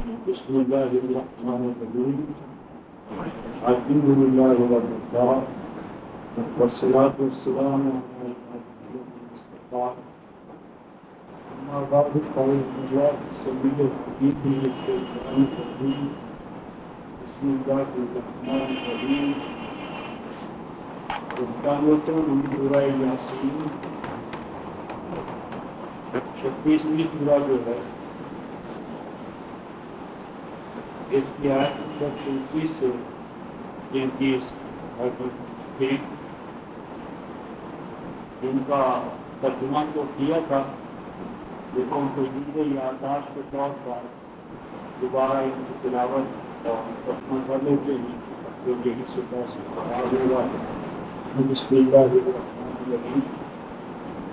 بسم الله الرحمن الرحيم الحمد لله رب العالمين والصلاة والسلام على المصطفى أما بعد فأعوذ بالله السميع العليم من الشيطان الرجيم بسم الله الرحمن الرحيم ربانية من سورة یاسین 36ویں سورہ جو ہے اس کی آیت 34 سے 33 تھی، جن کا ترجمہ تو کیا تھا، لیکن تجدید یادداشت کے طور پر دوبارہ ان کی تلاوت اور ترجمہ کر لیتے ہیں جو یہی سطح سے آواز ہوگا۔ بسم اللہ الرحمن الرحیم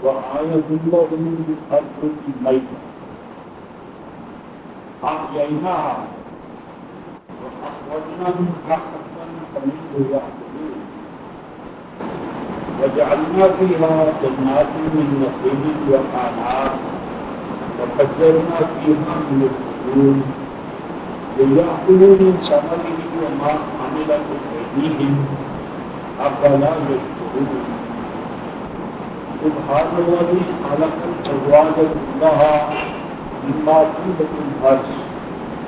وآیۃ لہم الارض المیتۃ۔ اب یہاں وجعلنا فيها جنات من نخيل وأعناب وفجرنا فيها من العيون ليأكلوا من ثمره وما عملت أيديهم أفلا يشكرون سبحان الذي خلق الأزواج كلها مما تنبت الأرض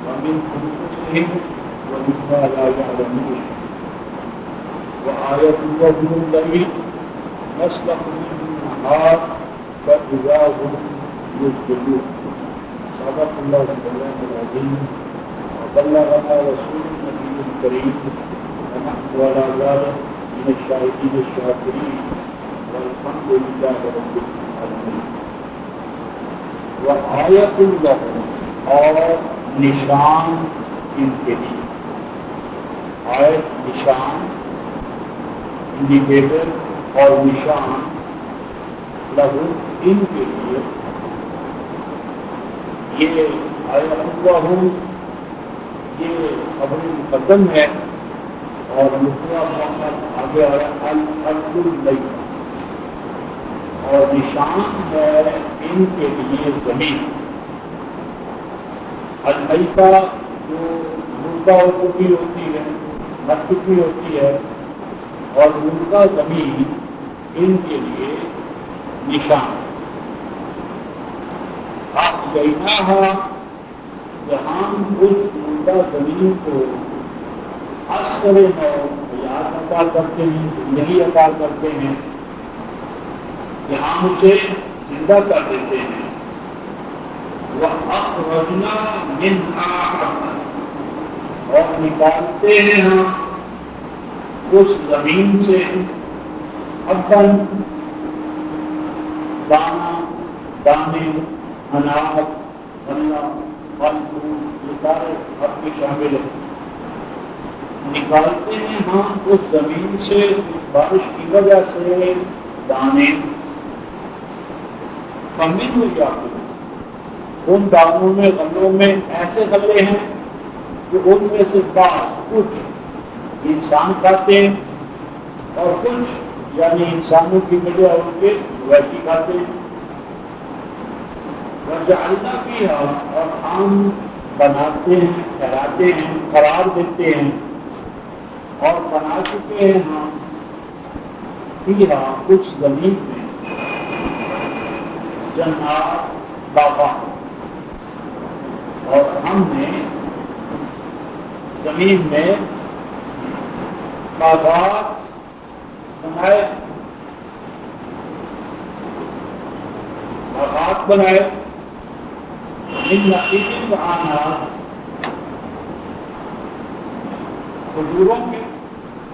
ومن أنفسهم ومما لا يعلمون وآية لهم الليل نسلخ منه النهار فإذا هم يسجدون صدق الله العظيم وبلغنا رسول النبي الكريم ونحن على ذلك من الشاهدين الشاكرين والحمد لله رب العالمين۔ وآية لهم اور نشان ان کے لیے، آیت نشان انڈیکیٹر اور نشان لہو ان کے لیے، یہ آیت اللہ یہ خبر مقدم ہے اور مطلع محمد آگے آیا الارض المیتۃ، اور نشان ہے ان کے لیے زمین المیتہ جو مردہ ہو چکی ہوتی ہے، مر چکی ہوتی ہے، اور مردہ زمین ان کے لیے نشان۔ احییناھا جہاں اس مردہ زمین کو اثر نو حیات عطا کرتے ہیں، زندگی عطا کرتے ہیں، یہاں اسے زندہ کر دیتے ہیں۔ وَأَخْرَجْنَا مِنْهَا حَبًّا، اور نکالتے ہیں ہم اس زمین سے حبًّا دانا، دانے، اناج، غلہ، پھل پھول، یہ سارے حب کے شامل ہیں۔ نکالتے ہیں ہم اس زمین سے اس بارش کی وجہ سے دانے، فَمِنْهُ يَأْكُلُونَ، ان دانوں میں، غلوں میں ایسے غلے ہیں کہ ان میں سے بعض کچھ انسان کھاتے ہیں اور کچھ یعنی انسانوں کی وجہ ان کے مویشی کھاتے ہیں۔ وجعلنا فیہا، اور ہم بناتے ہیں، ٹھہراتے ہیں، قرار دیتے ہیں اور بنا چکے ہیں ہم فیہا اس زمین میں جنات باغات، اور ہم نے زمین میں باغات بنائے، من نخیل وأعناب، کھجوروں کے،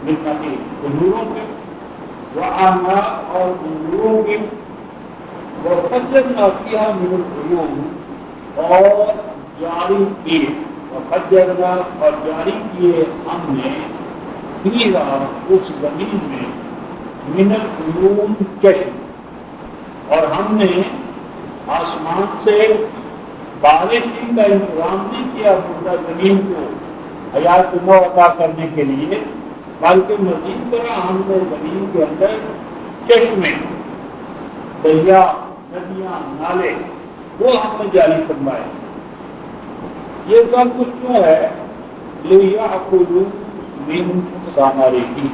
من نخیل کھجوروں کے، وأعناب اور انگوروں کے، وفجرنا فیہا من العیون، اور جاری کیے، وفجرنا اور جاری کیے ہم نے فیہا اس زمین میں من العیون چشم، اور ہم نے آسمان سے بارش کا انتظام نہیں کیا مردہ زمین کو حیات نو عطا کرنے کے لیے، بلکہ مزید طرح ہم نے زمین کے اندر چشمے، دریا، ندیاں، نالے وہ ہم نے جاری فرمائے۔ یہ سب کچھ کیوں ہے؟ لِيَأْكُلُوا مِن ثَمَرِهِ،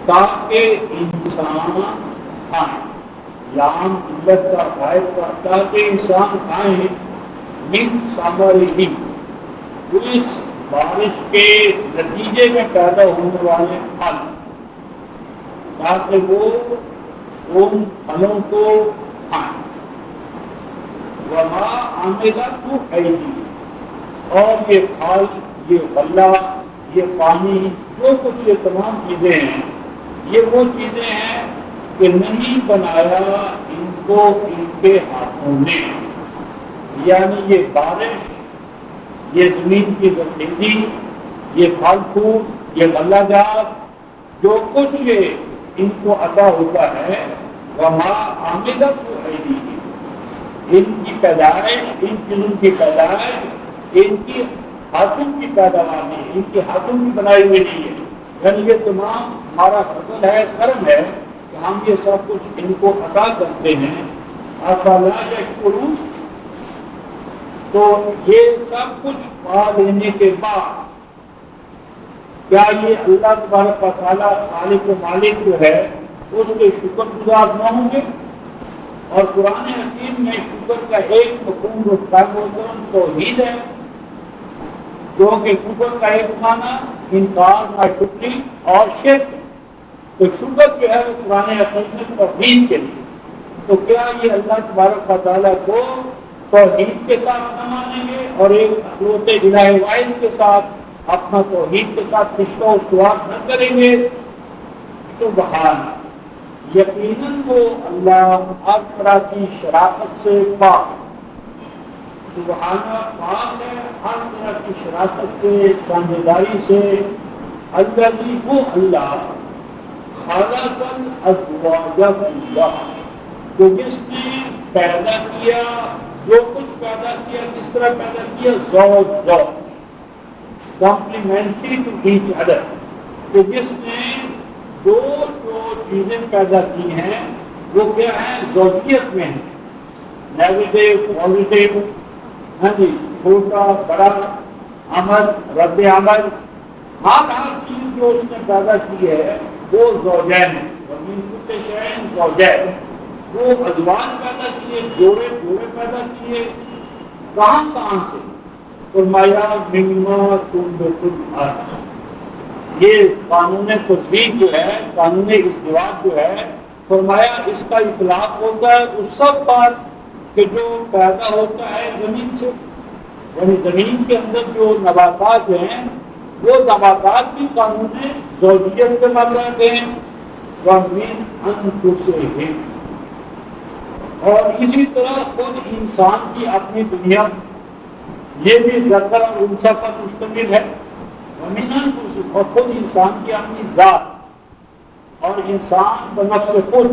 تاکہ انسان کھائیں. لام علت کا فائد کا، تاکہ انسان کھائیں من ثمرہ، اس بارش کے نتیجے میں پیدا ہونے والے پھل، تاکہ وہ ان پھلوں کو کھائیں. وما عملت ایدی، اور یہ پھل، یہ غلہ، یہ پانی، جو کچھ یہ تمام چیزیں ہیں، یہ وہ چیزیں ہیں کہ نہیں بنایا ان کو ان کے ہاتھوں نے. یعنی یہ بارش، یہ زمین کی زندگی، یہ پھل پھول، یہ غلہ جات، جو کچھ یہ ان کو عطا ہوتا ہے، وما عملت ایدیہم، ان کی پیدائش، ان چیزوں کی پیدائش ان کی ہاتھوں کی پیداوار نہیں، ان کی ہاتھوں کی بنائی ہوئی نہیں ہے. یعنی یہ تمام ہمارا فضل ہے، کرم ہے کہ ہم یہ سب کچھ ان کو عطا کرتے ہیں. افلا یشکرون، تو یہ سب کچھ پا لینے کے بعد کیا یہ اللہ تبارک و تعالیٰ خالق و مالک جو ہے اس کے شکر گزار نہ ہوں گے؟ اور قرآن حکیم میں شکر کا ایک مفہوم توحید ہے، جو کہ کفر کا ایک معنی انکار، ناشکری اور شرک. تو شکر جو ہے وہ قرآن حکیم میں توحید کے لیے. تو کیا یہ اللہ تبارک و تعالیٰ کو توحید کے ساتھ نہ مانیں گے اور ایک اقلوت الہ واحد کے ساتھ اپنا توحید کے ساتھ رشتہ و استوار نہ کریں گے؟ سبحان، یقیناً وہ اللہ ہر طرح کی شراکت سے پاک. سبحانہ پاک ہے ہر طرح کی شراکت سے، ساجھیداری سے. الذی، وہ اللہ، خلق الازواج کلھا، تو جس نے پیدا کیا، جو کچھ پیدا کیا کس طرح پیدا کیا؟ زوج زوج، کمپلیمنٹری ٹو ایچ ادر. تو جس نے جو چیزیں پیدا کی ہیں وہ کیا ہے؟ زوجیت میں ہے. نیگیٹو، پازیٹیو، ہاں جی، چھوٹا بڑا، عمل، رد عمل، ہر چیز جو اس نے پیدا کی ہے وہ زوجین ہے. وَمِن كُلِّ شَيْءٍ زَوْجَيْنِ، وہ ازواج پیدا کیے، جوڑے پیدا کیے. کہاں سے؟ فرمایا مما تنبت الارض. یہ قانون تزویج جو ہے، قانون ازدواج جو ہے، فرمایا اس کا اطلاق ہوتا ہے اس سب پر کہ جو پیدا ہوتا ہے زمین سے. یعنی زمین کے اندر جو نباتات ہیں وہ نباتات بھی قانون زوجیت کے مطابق ہیں. وَمِنْ أَنفُسِهِمْ، اور اسی طرح خود انسان کی اپنی دنیا یہ بھی ذکر اور انثی پر مشتمل ہے. وَمِنْ أَنفُسِهِمْ، اور خود انسان کی اپنی ذات اور انسان بنفس خود،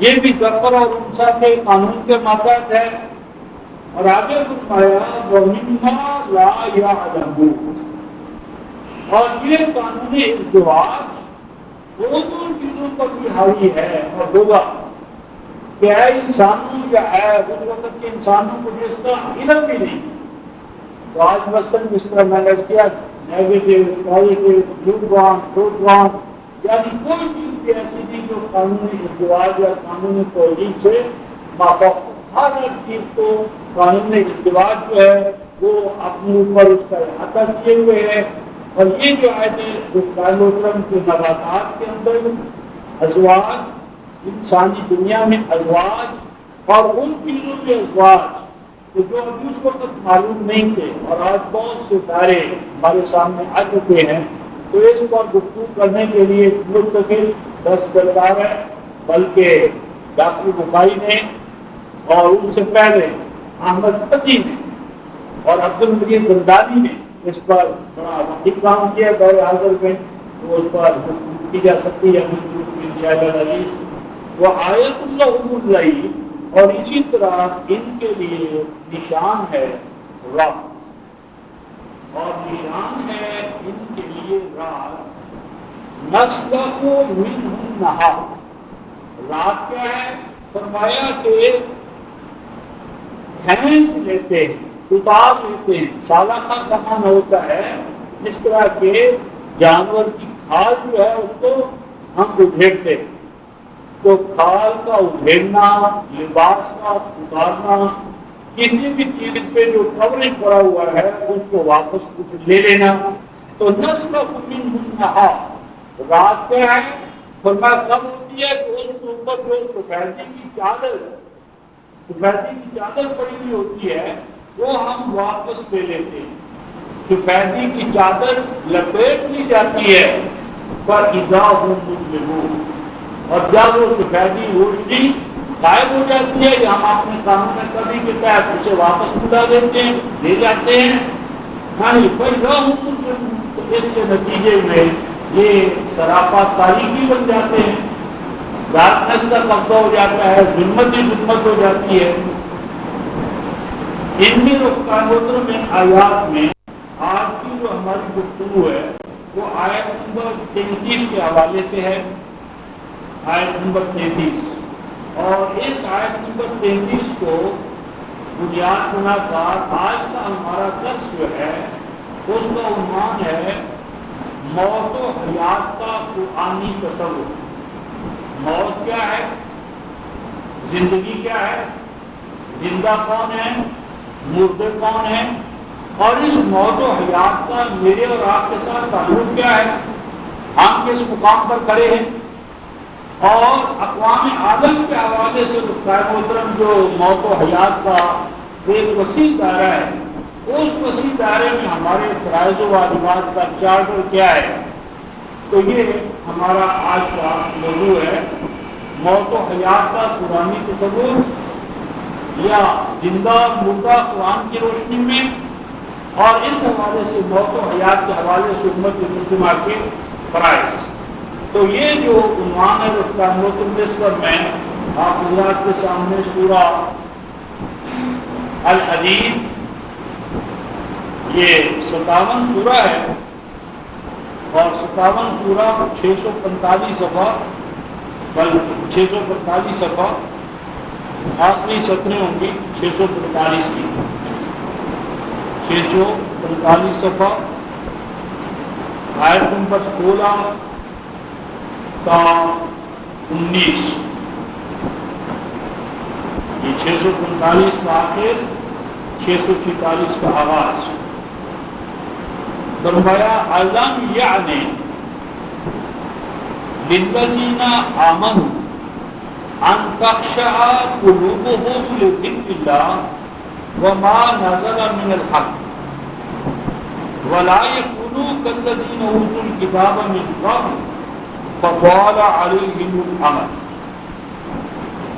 یہ بھی ذکر اور انثی کے قانون کے ماتحت ہے. اور آگے فرمایا وَمِمَّا لَا يَعْلَمُونَ، اور یہ قانون ازدواج وہ دو چیزوں پر بھی حاوی ہے اور ہوگا کہ اے انسانوں، یا اے اس وقت کے انسانوں کو جس کا علم بھی نہیں. تو آج مثلاً جس طرح میں نے کیا، نیگیٹو، پازیٹو، یوگوان، پروٹوان، یعنی کوئی چیز بھی ایسی نہیں جو قانون ازدواج یا قانون توحید سے مافوق ہو. ہر ایک چیز کو قانون ازدواج جو ہے وہ اپنے اوپر اس کا احاطہ کیے ہوئے ہے. اور یہ جو آیتیں محترم کے نباتات کے اندر ازواج، انسانی دنیا میں ازواج، اور ان چیزوں کے ازواج تو جو ابھی اس وقت معلوم نہیں تھے اور آج بہت سے دائرے ہمارے سامنے آ چکے ہیں. تو اس پر گفتگو کرنے کے لیے مستقل دستبردار ہے، بلکہ ڈاکٹر بخاری نے اور ان سے پہلے احمد فتح نے اور عبدالمجید زندانی نے اس پر بڑا وقتی کام کیا. دور حاضر میں تو اس پر گفتگو کی جا سکتی ہے انشاءاللہ. وہ آیت اللہم اللیل، اور اسی طرح ان کے لیے نشان ہے رات، اور نشان ہے ان کے لیے رات. نسلخ منہ النہار، رات کیا ہے؟ فرمایا کہ کھینچ لیتے ہیں اتار لیتے ہیں. سالخہ کا معنی ہوتا ہے اس طرح کے جانور کی کھال جو ہے اس کو ہم ادھیڑتے ہیں. تو کھال کا ادھیڑنا، لباس کا اتارنا، کسی بھی چیز پہ جو کوریج پڑا ہوا ہے اس کو واپس کچھ لے لینا. تو نسلخ منہ النہار، رات کیا ہے فرمایا کب ہوتی ہے کہ اس کے اوپر جو سفیدی کی چادر پڑی ہوئی ہوتی ہے وہ ہم واپس لے لیتے ہیں. سفیدی کی چادر لپیٹ لی جاتی ہے فَإِذَا هُمْ مُظْلِمُونَ، اور جب وہ سفیدی روشنی غائب ہو جاتی ہے یا ہم اپنے قانون کبھی کے تحت اسے واپس بلا دیتے ہیں، لے جاتے ہیں. فَإِذَا هُمْ مُظْلِمُونَ، تو اس کے نتیجے میں یہ سراپا تاریکی بن جاتے ہیں، ڈارکنیس کا قبضہ ہو جاتا ہے، ظلمت ہی ظلمت ہو جاتی ہے. ان میں میں آیات میں آج کی جو ہماری گفتگو ہے وہ آیت نمبر 33 کے حوالے سے ہے. آیت نمبر 33، اور اس آیت نمبر 33 کو بنیاد بنا کر آج کا ہمارا درس جو ہے اس کا عنوان ہے موت و حیات کا قرآنی تصور. موت کیا ہے، زندگی کیا ہے، زندہ کون ہے، مردے کون ہیں، اور اس موت و حیات کا میرے اور آپ کے ساتھ تعلق کیا ہے، ہم کس مقام پر کھڑے ہیں. اور اقوام عالم کے حوالے سے مستقیم محترم جو موت و حیات کا ایک وسیع دائرہ ہے، اس وسیع دائرے میں ہمارے فرائض و واجبات کا چارٹر کیا ہے. تو یہ ہمارا آج کا موضوع ہے، موت و حیات کا قرآنی تصور یا زندہ مردہ قرآن کی روشنی میں، اور اس حوالے سے موت و حیات کے حوالے سے امت مسلمہ کے فرائض. تو یہ جو عنوان ہے اس کا اس پر میں آپ حضرات کے سامنے سورہ الحدید، یہ 57 سورہ ہے، اور 57 سورہ 645 صفحہ، بلکہ 645 صفحہ، آخری سطریں ہوں گی 645 کی، 645 صفحہ، آیت نمبر 16 تا 19، یہ 645 کا آخر، 646 کا آغاز. فرمایا علم یعنی للذین آمنوا ان تخشع قلوبهم لذکر اللہ وما نزل من الحق ولا يكونوا كالذين اوتوا الكتاب من قبل فطال عليهم الامد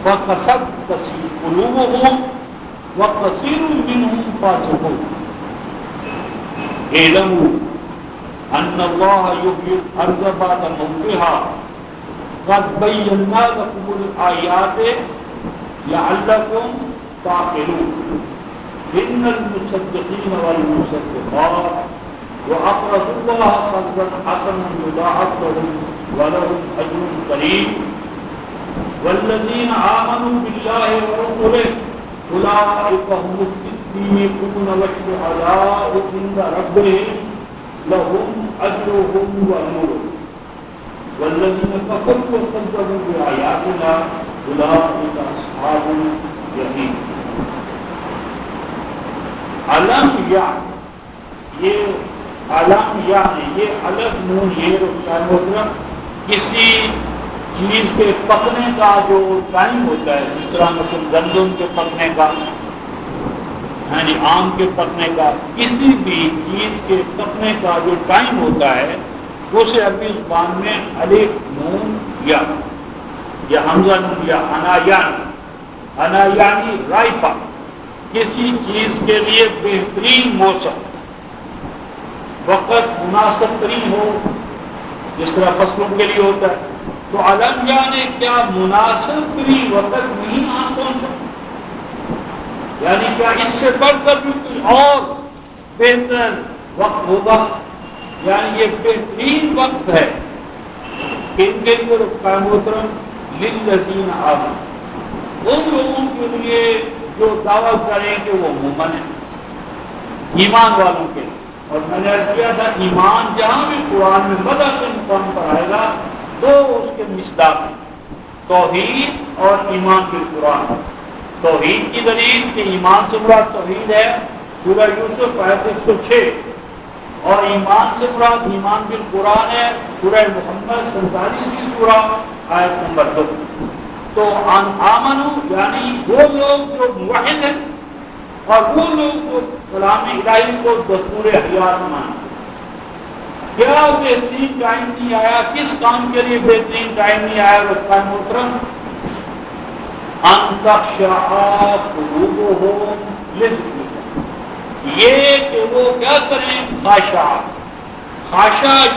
فقست قلوبهم وكثير منهم فاسقون. اعلموا ان الله يحيي الارض بعد موتها قد بينا لكم الآيات لعلكم تعقلون. ان المصدقين والمصدقات وأقرضوا الله قرضا حسنا يضاعف لهم ولهم أجر كريم. والذين آمنوا بالله ورسله أولئك هم الصديقون والشهداء عند ربهم لهم أجرهم ونورهم. والذين كفروا وكذبوا بآياتنا أولئك أصحاب الجحيم. علم یعنی یہ الف نون یہ محترم کسی چیز کے پکنے کا جو ٹائم ہوتا ہے، جس طرح مثلا گندم کے پکنے کا، یعنی آم کے پکنے کا، کسی بھی چیز کے پکنے کا جو ٹائم ہوتا ہے اسے عربی زبان میں الف نون یا حمزہ نون یا انا یعنی رائپا، کسی چیز کے لیے بہترین موسم، وقت مناسب ترین ہو، جس طرح فصلوں کے لیے ہوتا ہے. تو علم یعنی کیا مناسب ترین وقت نہیں آ پہنچا، یعنی کیا اس سے بڑھ کر بھی کوئی اور بہتر وقت ہوگا، یعنی یہ بہترین وقت ہے ان کے لیے محترم للذین آمنوا، ان لوگوں کے لیے جو دعویٰ کریں کہ وہ مومن ہیں. ایمان والوں کے. اور میں نے عرض کیا تھا ایمان جہاں بھی قرآن میں مدد سے مقام پر آئے گا تو اس کے مصداق ہیں توحید اور ایمان بالقرآن. توحید کی دلیل کہ ایمان سے مراد توحید ہے سورہ یوسف آیت 106 اور ایمان سے مراد ایمان بالقرآن ہے سورہ محمد 47ویں سورہ آیت نمبر 2. تو آمنو یعنی وہ لوگ جو موحد ہیں اور وہ لوگ جو کلام الہی کو دستور حیات مانیں. کیا بہترین ٹائم نہیں آیا؟ کس کام کے لیے بہترین ٹائم نہیں آیا رفقائے محترم؟ ان تخشع قلوبہم لذکر اللہ، یہ کہ وہ کیا کریں خاشع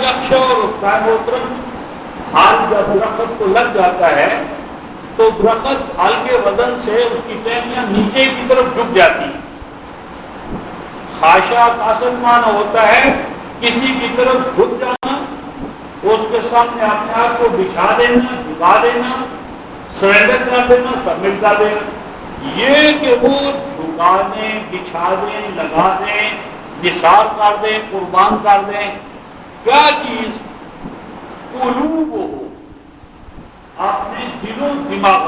یخشع. اور رفقائے محترم حال جب درخت کو لگ جاتا ہے تو درخت حال کے وزن سے اس کی ٹہنیاں نیچے کی طرف جھک جاتی ہیں. خاشع کا اصل معنی ہوتا ہے کسی کی طرف جھک جانا، اس کے سامنے اپنے آپ کو بچھا دینا، جھکا دینا، سرنڈر کر دینا، سبمٹ کر دینا. یہ کہ وہ جھکا دیں، بچھا دیں، لگا دیں، نثار کر دیں، قربان کر دیں. کیا چیز؟ قلوب ہو اپنے دل و دماغ.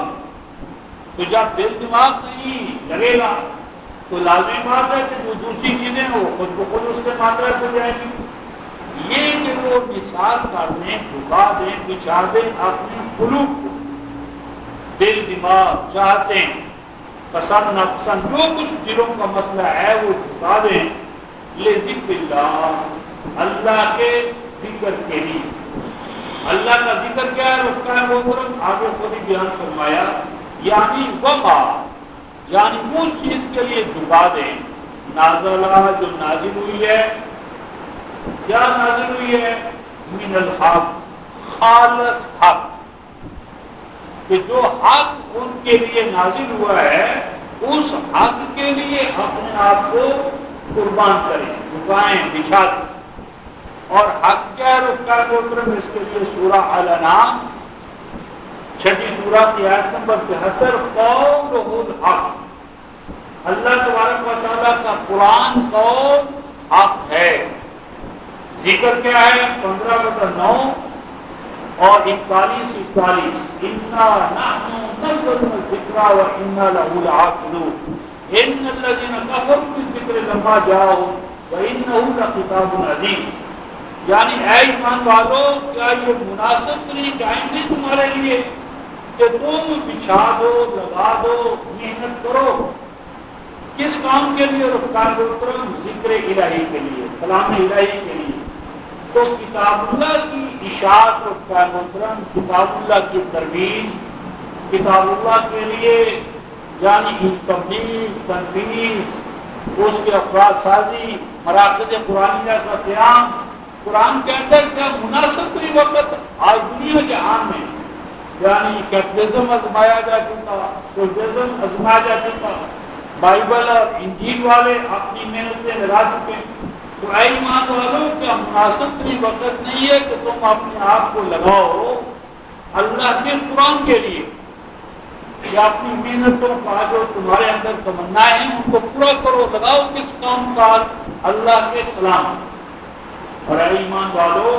تو جب دل دماغ نہیں لگے گا تو لازمی بات ہے کہ جو دوسری چیزیں وہ خود بخود اس کے ماترا ہو جائیں گی. یہ کہ وہ نثار کر دیں، جھکا دیں، بچھا دیں اپنے قلوب کو، دل دماغ، چاہتے ہیں پسند ناپسند جو کچھ دلوں کا مسئلہ ہے وہ جھکا دیں لذکر اللہ، اللہ کے ذکر کے لیے. اللہ کا ذکر کیا ہے اس کا محترم آگے خود ہی بیان فرمایا یعنی وما یعنی وہ چیز کے لیے جھکا دیں نازلہ جو نازل ہوئی ہے. کیا نازل ہوئی ہے؟ من الحق، خالص حق، کہ جو حق ان کے لیے نازل ہوا ہے اس حق کے لیے اپنے آپ کو قربان کریں، جھکائیں، بچھا دیں. اور حق کیا ہے رفقائے محترم؟ اس کے لیے سورہ الانعام 6 سورہ کی آیت نمبر 73 قولہ الحق، اللہ تبارک و تعالیٰ کا قرآن قول حق ہے. ذکر کیا ہے؟ 15/9 اور 41 انا نحن نزلنا الذکر وانا له لحافظون ان الذين كفروا بالذکر لما جاءهم وانه لکتاب عزیز. یعنی اے ایمان والو کیا یہ مناسب نہیں ٹائم نہیں تمہارے لیے کہ تم بچھا دو، لگا دو، محنت کرو. کس کام کے لیے رفقائے محترم؟ ذکر الہی کے لیے، کلام الہی کے لیے. تو کتاب اللہ کی اشاعت رفقائے محترم، کتاب اللہ کی ترویج، کتاب اللہ کے لیے یعنی تبلیغ، تنفیذ، اس کے افراد سازی، مراکز قرآنیہ کا قیام. قرآن کہتا ہے کیا مناسب نہیں وقت آج دنیا جہان میں یعنی کیپٹلزم آزمایا جا چکا، سوشلزم آزمایا جا چکا، بائبل اور انجیل والے اپنی محنتیں لگا چکے. تو اے ایمان والوں کیا مناسب نہیں وقت نہیں ہے کہ تم اپنے آپ کو لگاؤ اللہ کے قرآن کے لیے، کہ اپنی محنتوں کا جو تمہارے اندر تمنا ہے ان کو پورا کرو، لگاؤ کس کام کا؟ اللہ کے کلام. اور اے ایمان والو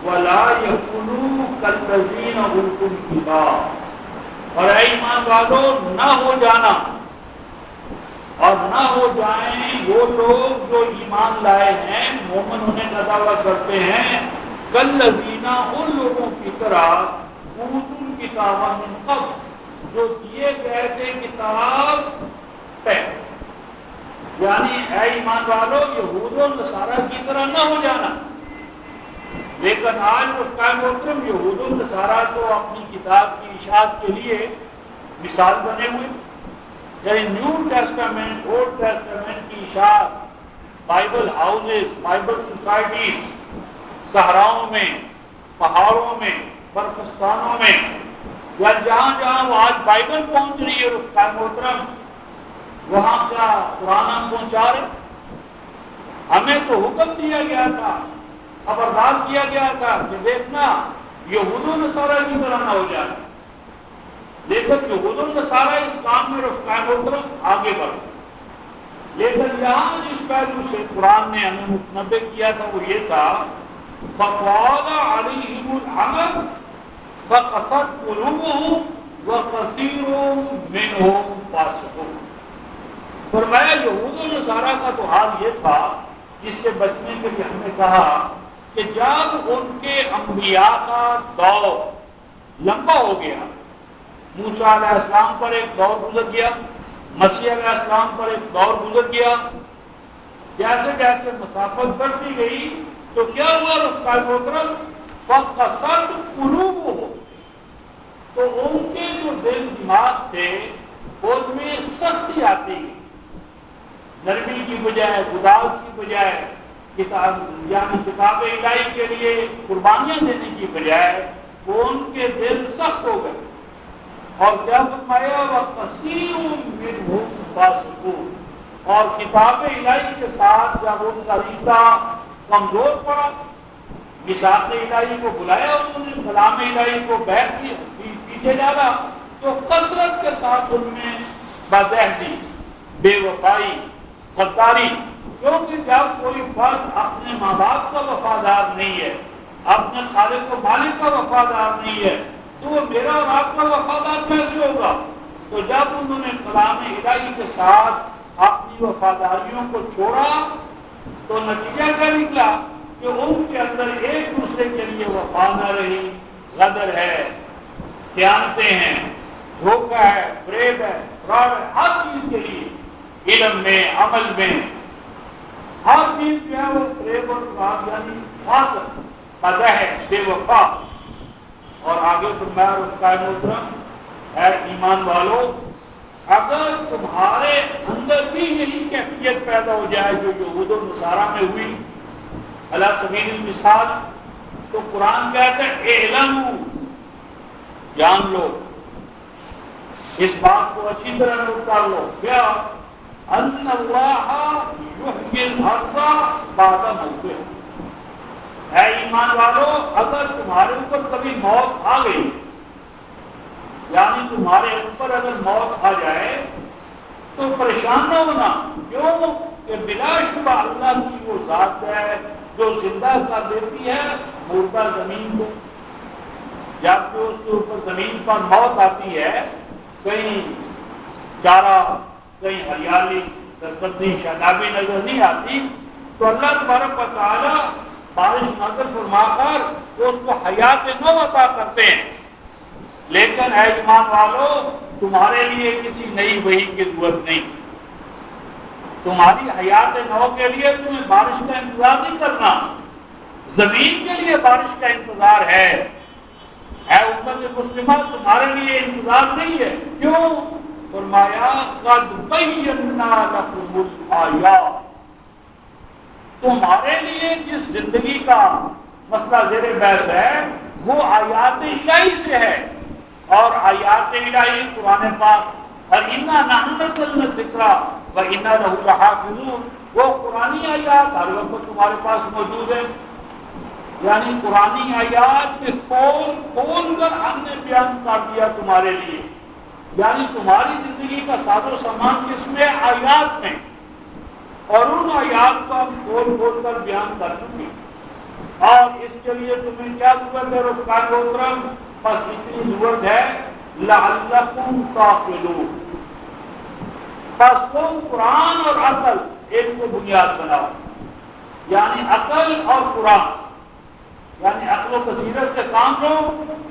وَلَا يَكُونُوا كَالَّذِينَ أُوتُوا الْكِتَابَ، اور اے ایمان والو نہ ہو جانا اور نہ ہو جائیں وہ لوگ جو ایمان لائے ہیں، مومن ہونے کا دعویٰ کرتے ہیں، کالذین ان لوگوں کی طرح اوتوا الکتاب من قبل جو دیے گئے تھے کتاب پہلے. یعنی اے ایمان والو یہود و نصارہ کی طرح نہ ہو جانا. لیکن آج رفقائے محترم یہود و نصارہ تو اپنی کتاب کی اشاعت کے لیے مثال بنے ہوئے. یعنی نیو ٹیسٹامنٹ، اولڈ ٹیسٹامنٹ کی اشاعت، بائبل ہاؤسز، بائبل سوسائٹیز، صحراؤں میں، پہاڑوں میں، برفستانوں میں، یا جہاں جہاں وہ آج بائبل پہنچ رہی ہے رفقائے محترم وہاں کا قرآن ہم پہنچا رہے. ہمیں تو حکم دیا گیا تھا، خبردار کیا گیا تھا کہ دیکھنا یہود و نصارہ کی طرح نہ ہو جائے. لیکن یہود و نصارہ اس کام میں رفقائے محترم آگے بڑھ. لیکن یہاں جس پہلو سے قرآن نے ہمیں متنبع کیا تھا وہ یہ تھا فَطَالَ عَلَيْهِمُ الْعَمَلُ فَقَسَتْ قُلُوبُهُمْ وَكَثِيرٌ مِّنْهُمْ فَاسِقُونَ۔ فرمایا یہود و نصارہ کا تو حال یہ تھا جس سے بچنے کے لیے ہم نے کہا کہ جب ان کے انبیاء کا دور لمبا ہو گیا، موسیٰ علیہ السلام پر ایک دور گزر گیا، مسیح علیہ السلام پر ایک دور گزر گیا، جیسے جیسے مسافت بڑھتی گئی تو کیا ہوا رفتار محترم فَقَسَتْ قُلُوبُهُمْ، تو ان کے جو دل دماغ تھے ان میں سختی آتی گئی، نرمی کی بجائے گداز کی بجائے کتاب الہی کے لیے قربانیاں دینے کی بجائے وہ ان کے دل سخت ہو گئے۔ اور کیا فرمایا وَكَثِيرٌ مِّنْهُمْ فَاسِقُونَ، اور کتاب الہی کے ساتھ جب ان کا رشتہ کمزور پڑا، میثاق الہی کو بلایا انہوں نے، کلام الہی کو بیٹھ پیچھے ڈالا، تو کثرت کے ساتھ ان میں بدعہدی، بے وفائی، غداری، کیونکہ جب کوئی فرد اپنے ماں باپ کا وفادار نہیں ہے، اپنے خالق و مالک کا وفادار نہیں ہے، تو وہ میرا اور آپ کا وفادار کیسے ہوگا؟ تو جب انہوں نے کلام الہی کے ساتھ اپنی وفاداریوں کو چھوڑا تو نتیجہ کیا نکلا کہ ان کے اندر ایک دوسرے کے لیے وفا نہ رہی، غدر ہے، خیانتیں ہیں، دھوکہ ہے، فریب ہے، فراڈ ہے، ہر چیز کے لیے، علم میں، عمل میں، ہر چیز جو ہے وہ فریب اور فراڈ یعنی فاسق، بدع ہے، بے وفا۔ اور آگے فرمایا رفقائے محترم، اے ایمان والو، اگر تمہارے اندر بھی یہی کیفیت پیدا ہو جائے جو یہود و نصارہ میں ہوئی علی سبیل المثال، تو قرآن کہتا ہے اعلموا، جان لو، اس بات کو اچھی طرح نوٹ کر لو، کیا ان اللہ یحیی الارض بعد موتہا، اے ایمان والو اگر تمہارے اوپر کبھی موت آ گئی، یعنی تمہارے اوپر اگر موت آ جائے تو پریشان نہ ہونا، کیوں کہ بلا شبہ اللہ کی وہ ذات ہے جو زندہ کر دیتی ہے مردہ زمین کو۔ جب کہ اس کے اوپر زمین پر موت آتی ہے، کہیں چارہ، کہیں ہریالی، سرسبزی، شادابی نظر نہیں آتی، تو اللہ تبارک و تعالی بارش نازل فرما کر اس کو حیات نو عطا کرتے ہیں۔ لیکن اے ایمان والو، تمہارے لیے کسی نئی وحی کی ضرورت نہیں، تمہاری حیات نو کے لیے تمہیں بارش کا انتظار نہیں کرنا، زمین کے لیے بارش کا انتظار ہے۔ اے امت مسلمہ، تمہارے لیے انتظار نہیں ہے، کیوں؟ فرمایا قد بینا لکم الآیات، تمہارے لیے جس زندگی کا مسئلہ زیر بحث ہے وہ آیات الہی سے ہے، اور آیات الہی قرآن پاک اور انا نحن نزلنا الذکر و انا لہ لحافظون، وہ قرآنی آیات ہر وقت تمہارے پاس موجود ہے، یعنی قرآنی آیات میں کھول کر ہم نے بیان کر دیا تمہارے لیے، یعنی تمہاری زندگی کا ساز و سامان کس میں؟ آیات میں، اور ان آیات کو ہم کھول کر بیان کر چکے، اور اس کے لیے تمہیں کیا ضرورت ہے رفقائے محترم؟ بس اتنی ضرورت ہے لعلکم تعقلون، بس تم قرآن اور عقل ایک کو بنیاد بناؤ، یعنی عقل اور قرآن، یعنی عقل و بصیرت سے کام لو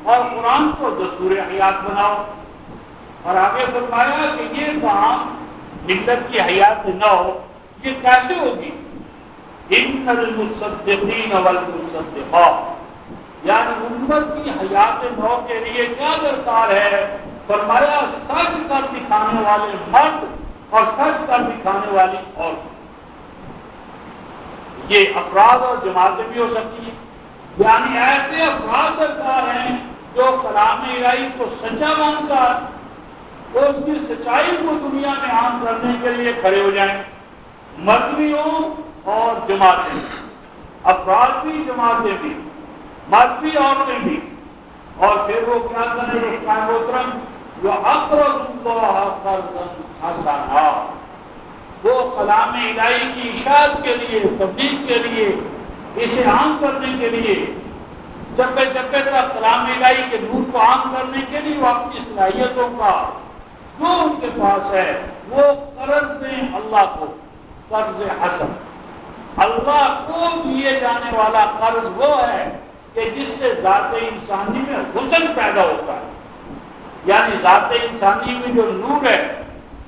اور قرآن کو دستور حیات بناؤ۔ اور آگے فرمایا کہ یہ کام ملت کی حیات نو یہ کیسے ہوگی؟ ان المصدقین والمصدقات، یعنی امت کی حیات نو کے لیے کیا درکار ہے؟ فرمایا سچ کر دکھانے والے مرد اور سچ کر دکھانے والی عورت، یہ افراد اور جماعتیں بھی ہو سکتی ہیں، یعنی ایسے افراد درکار ہیں جو کلام الہی کو سچا مان کر اس کی سچائی کو دنیا میں عام کرنے کے لیے کھڑے ہو جائیں، مرد بھی ہوں اور جماعتیں، افراد بھی جماعتیں بھی، مرد بھی عورتیں بھی، اور پھر وہ کیا کریں رفقائے محترم؟ وَأَقْرَضُوا اللَّهَ قَرْضًا حَسَنًا، وہ کلام الہی کی اشاعت کے لیے، تبلیغ کے لیے، اسے عام کرنے کے لیے، چپے چپے تک کلام الہی کے نور کو عام کرنے کے لیے وہ اپنی صلاحیتوں کا جو ان کے پاس ہے وہ قرض دیں اللہ کو، قرض حسن۔ اللہ کو دیے جانے والا قرض وہ ہے کہ جس سے ذات انسانی میں حسن پیدا ہوتا ہے، یعنی ذات انسانی میں جو نور ہے،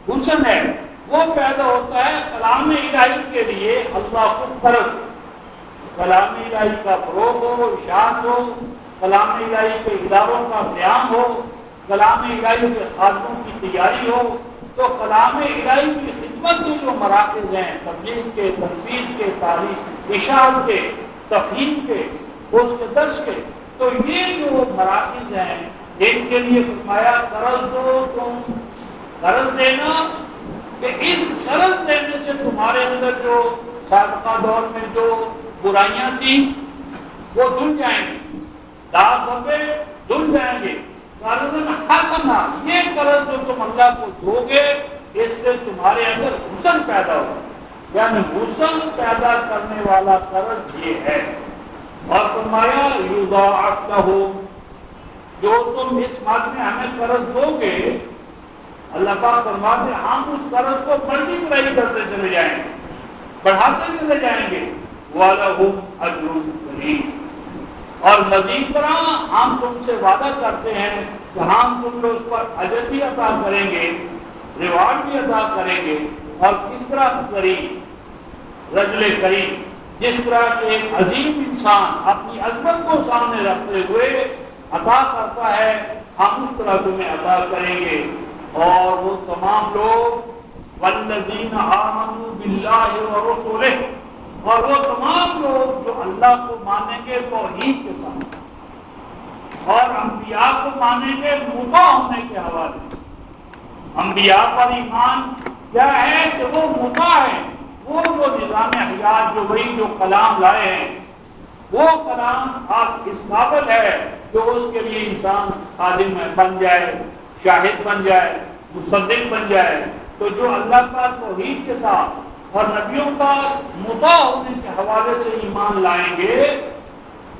حسن ہے، وہ پیدا ہوتا ہے کلام الہی کے لیے اللہ کو قرض۔ کلام الہی کا فروغ ہو، اشاعت ہو، کلام الہی کے اداروں کا قیام ہو، کلام الہی کے خادموں کی تیاری ہو، تو کلام الہی کی خدمت کے جو مراکز ہیں، تبلیغ کے، تنفیذ کے، تعلیم، اشاعت کے، تفہیم کے، اس کے درس کے، تو یہ جو مراکز ہیں ان کے لیے فرمایا قرض دو تم، قرض دینا کہ اس قرض دینے سے تمہارے اندر جو سابقہ دور میں جو برائیاں تھیں وہ دھل جائیں گی، داغ دھبے دھل جائیں گے۔ قرض حسنا، یہ قرض جو تم اللہ کو دو گے اس سے تمہارے اندر حسن پیدا ہوگا، یعنی حسن پیدا کرنے والا قرض یہ ہے۔ اور فرمایا یضاعف لہ، جو تم اس مد میں ہمیں قرض دو گے، اللہ پاک فرماتے ہیں ہم اس قرض کو ملٹی پلائی کرتے چلے جائیں گے، بڑھاتے چلے جائیں گے۔ وَلَهُمْ أَجْرٌ كَرِيمٌ، اور مزید طرح ہم تم سے وعدہ کرتے ہیں کہ ہم تم کو اس پر اجر بھی عطا کریں گے، ریوارڈ بھی عطا کریں گے۔ اور کس طرح کریم، رجل کریم، جس طرح کہ ایک عظیم انسان اپنی عظمت کو سامنے رکھتے ہوئے عطا کرتا ہے، ہم اس طرح تمہیں عطا کریں گے۔ اور وہ تمام لوگ والذین آمنوا باللہ ورسولہ، اور وہ تمام لوگ جو اللہ کو مانیں گے توحید کے ساتھ اور انبیاء کو مانیں گے مطاع ہونے کے حوالے سے۔ انبیاء پر ایمان کیا ہے کہ وہ مطاع ہے، وہ جو نظام حیات جو وہی جو کلام لائے ہیں وہ کلام آپ اس قابل ہے جو اس کے لیے انسان خادم بن جائے، شاہد بن جائے، مصدق بن جائے۔ تو جو اللہ کا توحید کے ساتھ اور نبیوں کا مطاع ہونے کے حوالے سے ایمان لائیں گے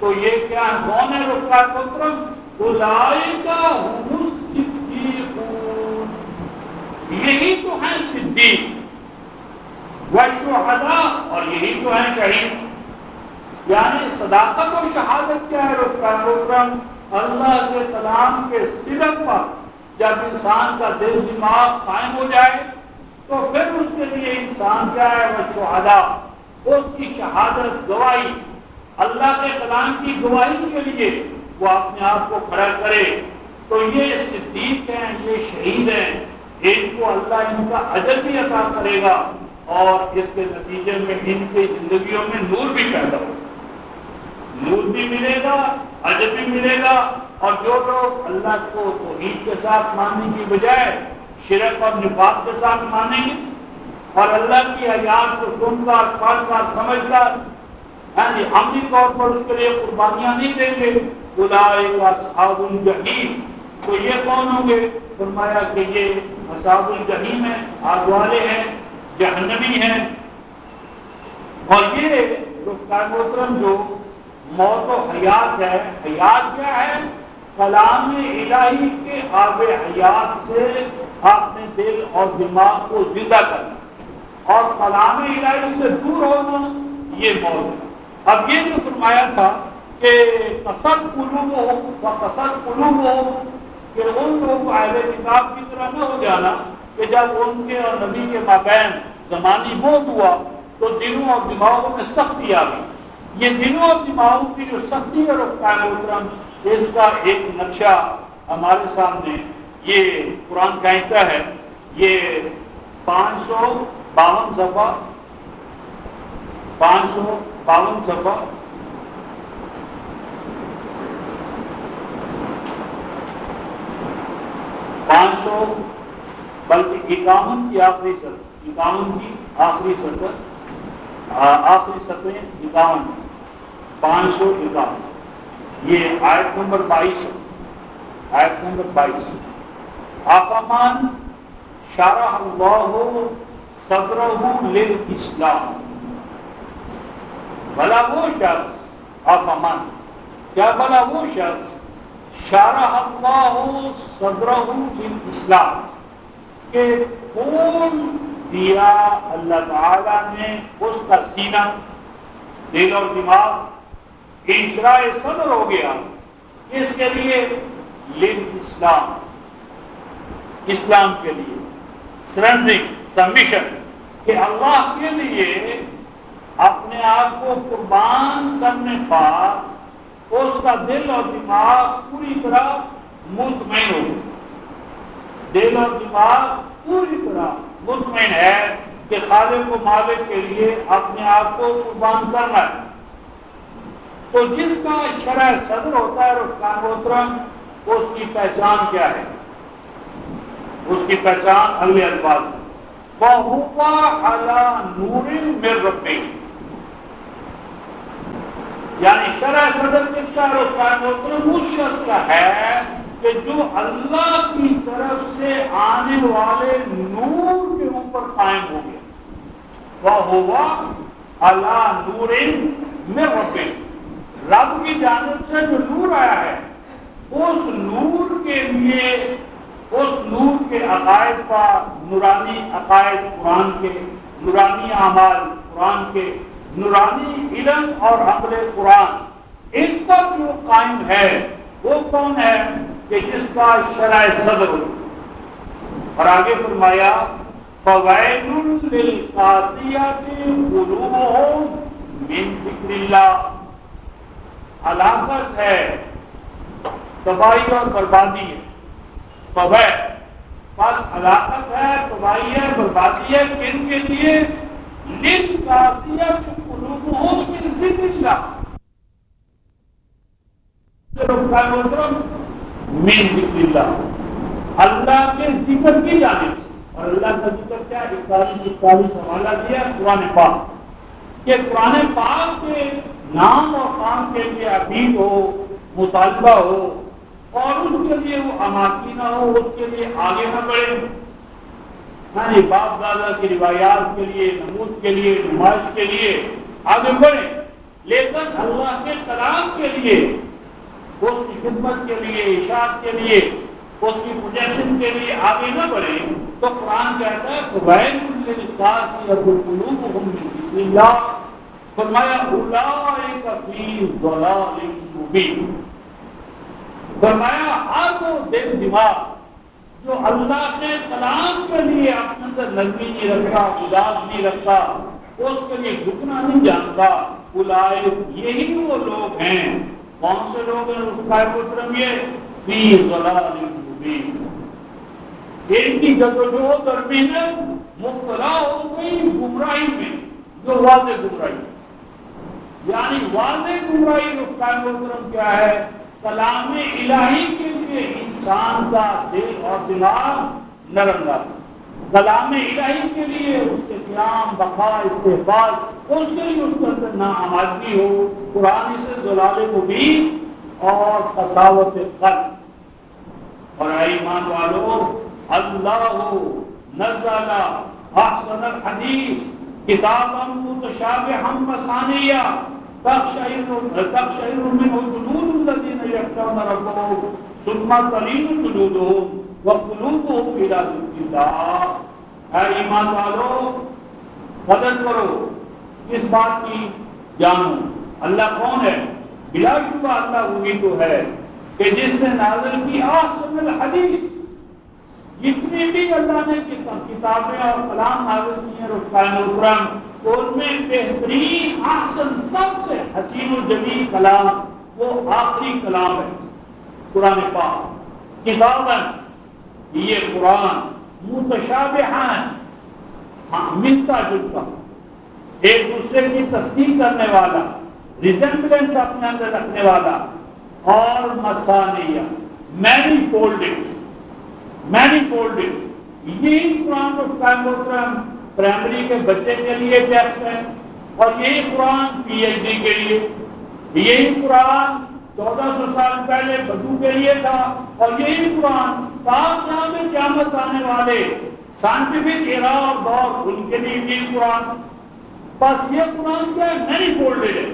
تو یہ کیا کون ہے رفقا محترم؟ اولئک هم الصدیقون، یہی تو ہیں صدیق، والشہداء، اور یہی تو ہیں شہید۔ یعنی صداقت و شہادت کیا ہے رفقا محترم؟ اللہ کے کلام کے صدق پر جب انسان کا دل دماغ قائم ہو جائے تو پھر اس کے لیے انسان کیا ہے؟ وہ شہداء، اس کی شہادت، گواہی، اللہ کے کلام کی گواہی کے لیے وہ اپنے آپ کو کھڑا کرے۔ تو یہ صدیق ہیں، یہ شہید ہیں، ان کو اللہ ان کا اجر بھی عطا کرے گا اور اس کے نتیجے میں ان کی زندگیوں میں نور بھی پیدا ہوگا، نور بھی ملے گا، اجر بھی ملے گا۔ اور جو لوگ اللہ کو توحید کے ساتھ ماننے کی بجائے شرک اور نفاق کے ساتھ مانیں گے اور اللہ کی آیات کو سن کر پڑھ کر سمجھ کر یعنی عملی طور پر اس کے لیے قربانیاں نہیں دیں گے، اولئک اصحاب الجحیم، تو یہ کون ہوں گے؟ فرمایا کہ یہ اصحاب الجحیم ہیں، آگ والے ہیں، جہنمی ہیں۔ اور یہ رفقا محترم جو موت و حیات ہے، حیات کیا ہے؟ کلام الہی کے آب حیات سے اپنے دل اور دماغ کو زندہ کرنا، اور کلام الہی سے دور ہونا یہ موت ہے۔ اب یہ جو فرمایا تھا کہ قصد قلوبہم وقصد قلوبہم، کہ ان لوگ اہل کتاب کی طرح نہ ہو جانا کہ جب ان کے اور نبی کے مابین زمانی موت ہوا تو دلوں اور دماغوں میں سختی آ گئی۔ یہ دلوں اور دماغوں کی جو سختی ہے رفقا محترم، اس کا ایک نقشہ ہمارے سامنے یہ قرآن کہتا ہے، یہ 552 صفحہ 552 صفحہ بلکہ 51 کی آخری سطر، 51 کی آخری سطر، آخری سطریں 51، 551، یہ آیت نمبر 22 ہے، آیت نمبر 22۔ افمن شرح اللہ صدرہ للاسلام، بھلا وہ شخص افمن، کیا بھلا وہ شخص شرح اللہ صدرہ للاسلام کہ کھول دیا اللہ تعالیٰ نے اس کا سینہ، دل اور دماغ انشراح صدر ہو گیا، اس کے لیے للاسلام، اسلام کے لیے سرنڈرنگ، سبمیشن، کہ اللہ کے لیے اپنے آپ کو قربان کرنے پر اس کا دل اور دماغ پوری طرح مطمئن ہو گیا، دل اور دماغ پوری طرح مطمئن ہے کہ خالق و مالک کے لیے اپنے آپ کو قربان کرنا ہے۔ تو جس کا شرح صدر ہوتا ہے رفقان محترم، اس کی پہچان کیا ہے؟ اس کی پہچان اگلے الفاظ میں فَهُوَ عَلَى نُورٍ مِّن رَبِّهِ، یعنی شرح صدر کس کا رفقان محترم؟ اس شخص کا ہے کہ جو اللہ کی طرف سے آنے والے نور کے اوپر قائم ہو گیا۔ وَهُوَ عَلَى نُورٍ مِّن رَبِّهِ، رب کی جانب سے جو نور آیا ہے، اس نور کے لیے، اس نور کے عقائد پر، نورانی عقائد قرآن کے، نورانی اعمال قرآن کے، نورانی علم اور عمل قرآن، اس پر جو قائم ہے وہ کون ہے؟ کہ جس کا شرح صدر ہو۔ اور آگے فرمایا فَوَيْلٌ لِلْقَاسِيَةِ قُلُوبُهُمْ مِنْ ذِكْرِ اللَّهِ، ہلاکت ہے، تباہی اور بربادی ہے، فویل، بس ہلاکت ہے، تباہی ہے، بربادی ہے، کن کے لیے؟ لِلْقَاسِيَةِ قُلُوبُهُمْ مِنْ ذِكْرِ اللَّهِ، من ذکر اللہ، اللہ کے ذکر کی جانب سے۔ اور اللہ کا ذکر کیا ہے؟ 41 حوالہ دیا قرآن پاک، کہ قرآن پاک کے نام اور کام کے لیے عبید ہو، مطالبہ ہو، اور اس کے لیے وہ اماکی نہ ہو، اس کے لیے آگے نہ بڑھے، یعنی باپ دادا کی روایات کے لیے، نمود کے لیے، نمائش کے لیے آگے بڑھے، لیکن اللہ کے کلام کے لیے، اس کی خدمت کے لیے، اشاعت کے لیے، اس کی پروجیکشن کے لیے آگے نہ بڑھے، تو قرآن کہتا ہے فَوَيْلٌ لِلْقَاسِيَةِ قُلُوبُهُمْ مِنْ ذِكْرِ اللَّهِ، فرمایا اولئک فی ضلال مبین، فرمایا ہر وہ دل دماغ جو اللہ کے کلام کے لیے اپنے اندر نرمی نہیں رکھتا، مزاج نہیں رکھتا، اس کے لیے جھکنا نہیں جانتا، اولئک یہی وہ لوگ ہیں۔ کون سے لوگ ہیں؟ اس کا مطلب یہ فی ضلال مبین، ان کی جدوجہد اور محنت مبتلا ہو گئی گمراہی میں، جو واضح گمراہی، یعنی واضح گمراہی اس کا مطلب کیا ہے؟ کلام الہی کے لیے انسان کا دل اور دماغ نرم رہا، کلام الہی کے لیے اس کے قیام، بقا، استحفاظ، اس کے لیے اس کے اندر ناآمادگی ہو، قرآن سے ضلال مبین اور قساوت قلب۔ اور ایمان والو، اللہ نزل احسن الحدیث کتابا متشابہا مثانیہ تقشعر منه جلود الذین یخشون ربهم ثم تلین جلودهم وقلوبهم الی ذکر اللہ۔ اے ایمان والو، قدر کرو اس بات کی، جانو اللہ کون ہے۔ بلا شبہ اللہ وہی تو ہے کہ جس نے نازل کی احسن الحدیث، جتنی بھی اللہ نے کتابیں اور کلام نازل کی ہیں رفقان اکرم، ان میں بہترین، احسن، سب سے حسین و جمیل کلام وہ آخری کلام ہے، قرآن پاک۔ کتاباً، یہ قرآن، متشابہاً، ملتا جلتا، ایک دوسرے کی تصدیق کرنے والا، ریزمبلنس اپنے اندر رکھنے والا، اور مثانیہ، مینی فولڈڈ، یہی قرآن رفقان محترم پرائمری کے بچے کے لیے ٹیکسٹ ہے، اور یہی قرآن پی ایچ ڈی کے لیے، یہی قرآن 1400 سال پہلے بدو کے لیے تھا، اور یہی قرآن تاریخ قیامت آنے والے سائنٹیفک ایرا اور دور ان کے لیے بھی قرآن. بس یہ قرآن کیا ہے؟ مینی فولڈڈ ہے.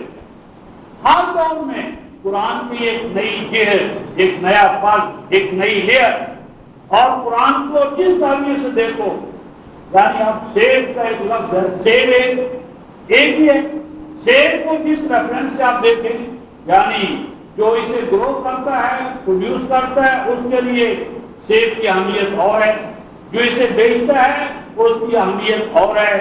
ہر دور میں قرآن کی ایک نئی جہت، ایک نیا فرق، ایک نئی لیئر. اور قرآن کو جس زاویے سے دیکھو، یعنی اب سیب کا ایک لفظ ہے، سیب ایک ہی ہے. سیب کو جس ریفرنس سے آپ دیکھیں، یعنی جو اسے گرو کرتا ہے، پروڈیوس کرتا ہے، اس کے لیے سیب کی اہمیت اور ہے. جو اسے بیچتا ہے اس کی اہمیت اور ہے.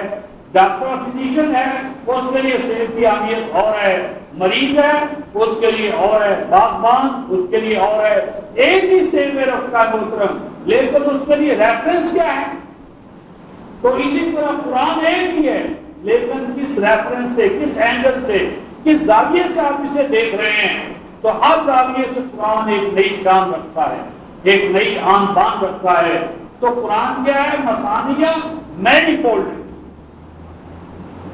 ڈاکٹر فزیشین ہے اس کے لیے سیب کی اہمیت اور ہے. مریض ہے اس کے لیے اور ہے. باغبان اس کے لیے اور ہے. ایک ہی سیب ہے رفتہ محترم، لیکن اس کے لیے ریفرنس کیا ہے؟ تو اسی طرح قرآن ایک ہی ہے، لیکن کس ریفرنس سے، کس اینگل سے، کس زاویے سے آپ اسے دیکھ رہے ہیں. تو ہر زاویے سے قرآن ایک نئی شان رکھتا ہے، ایک نئی آن بان رکھتا ہے. تو قرآن کیا ہے؟ مثانیہ مینی فولڈ.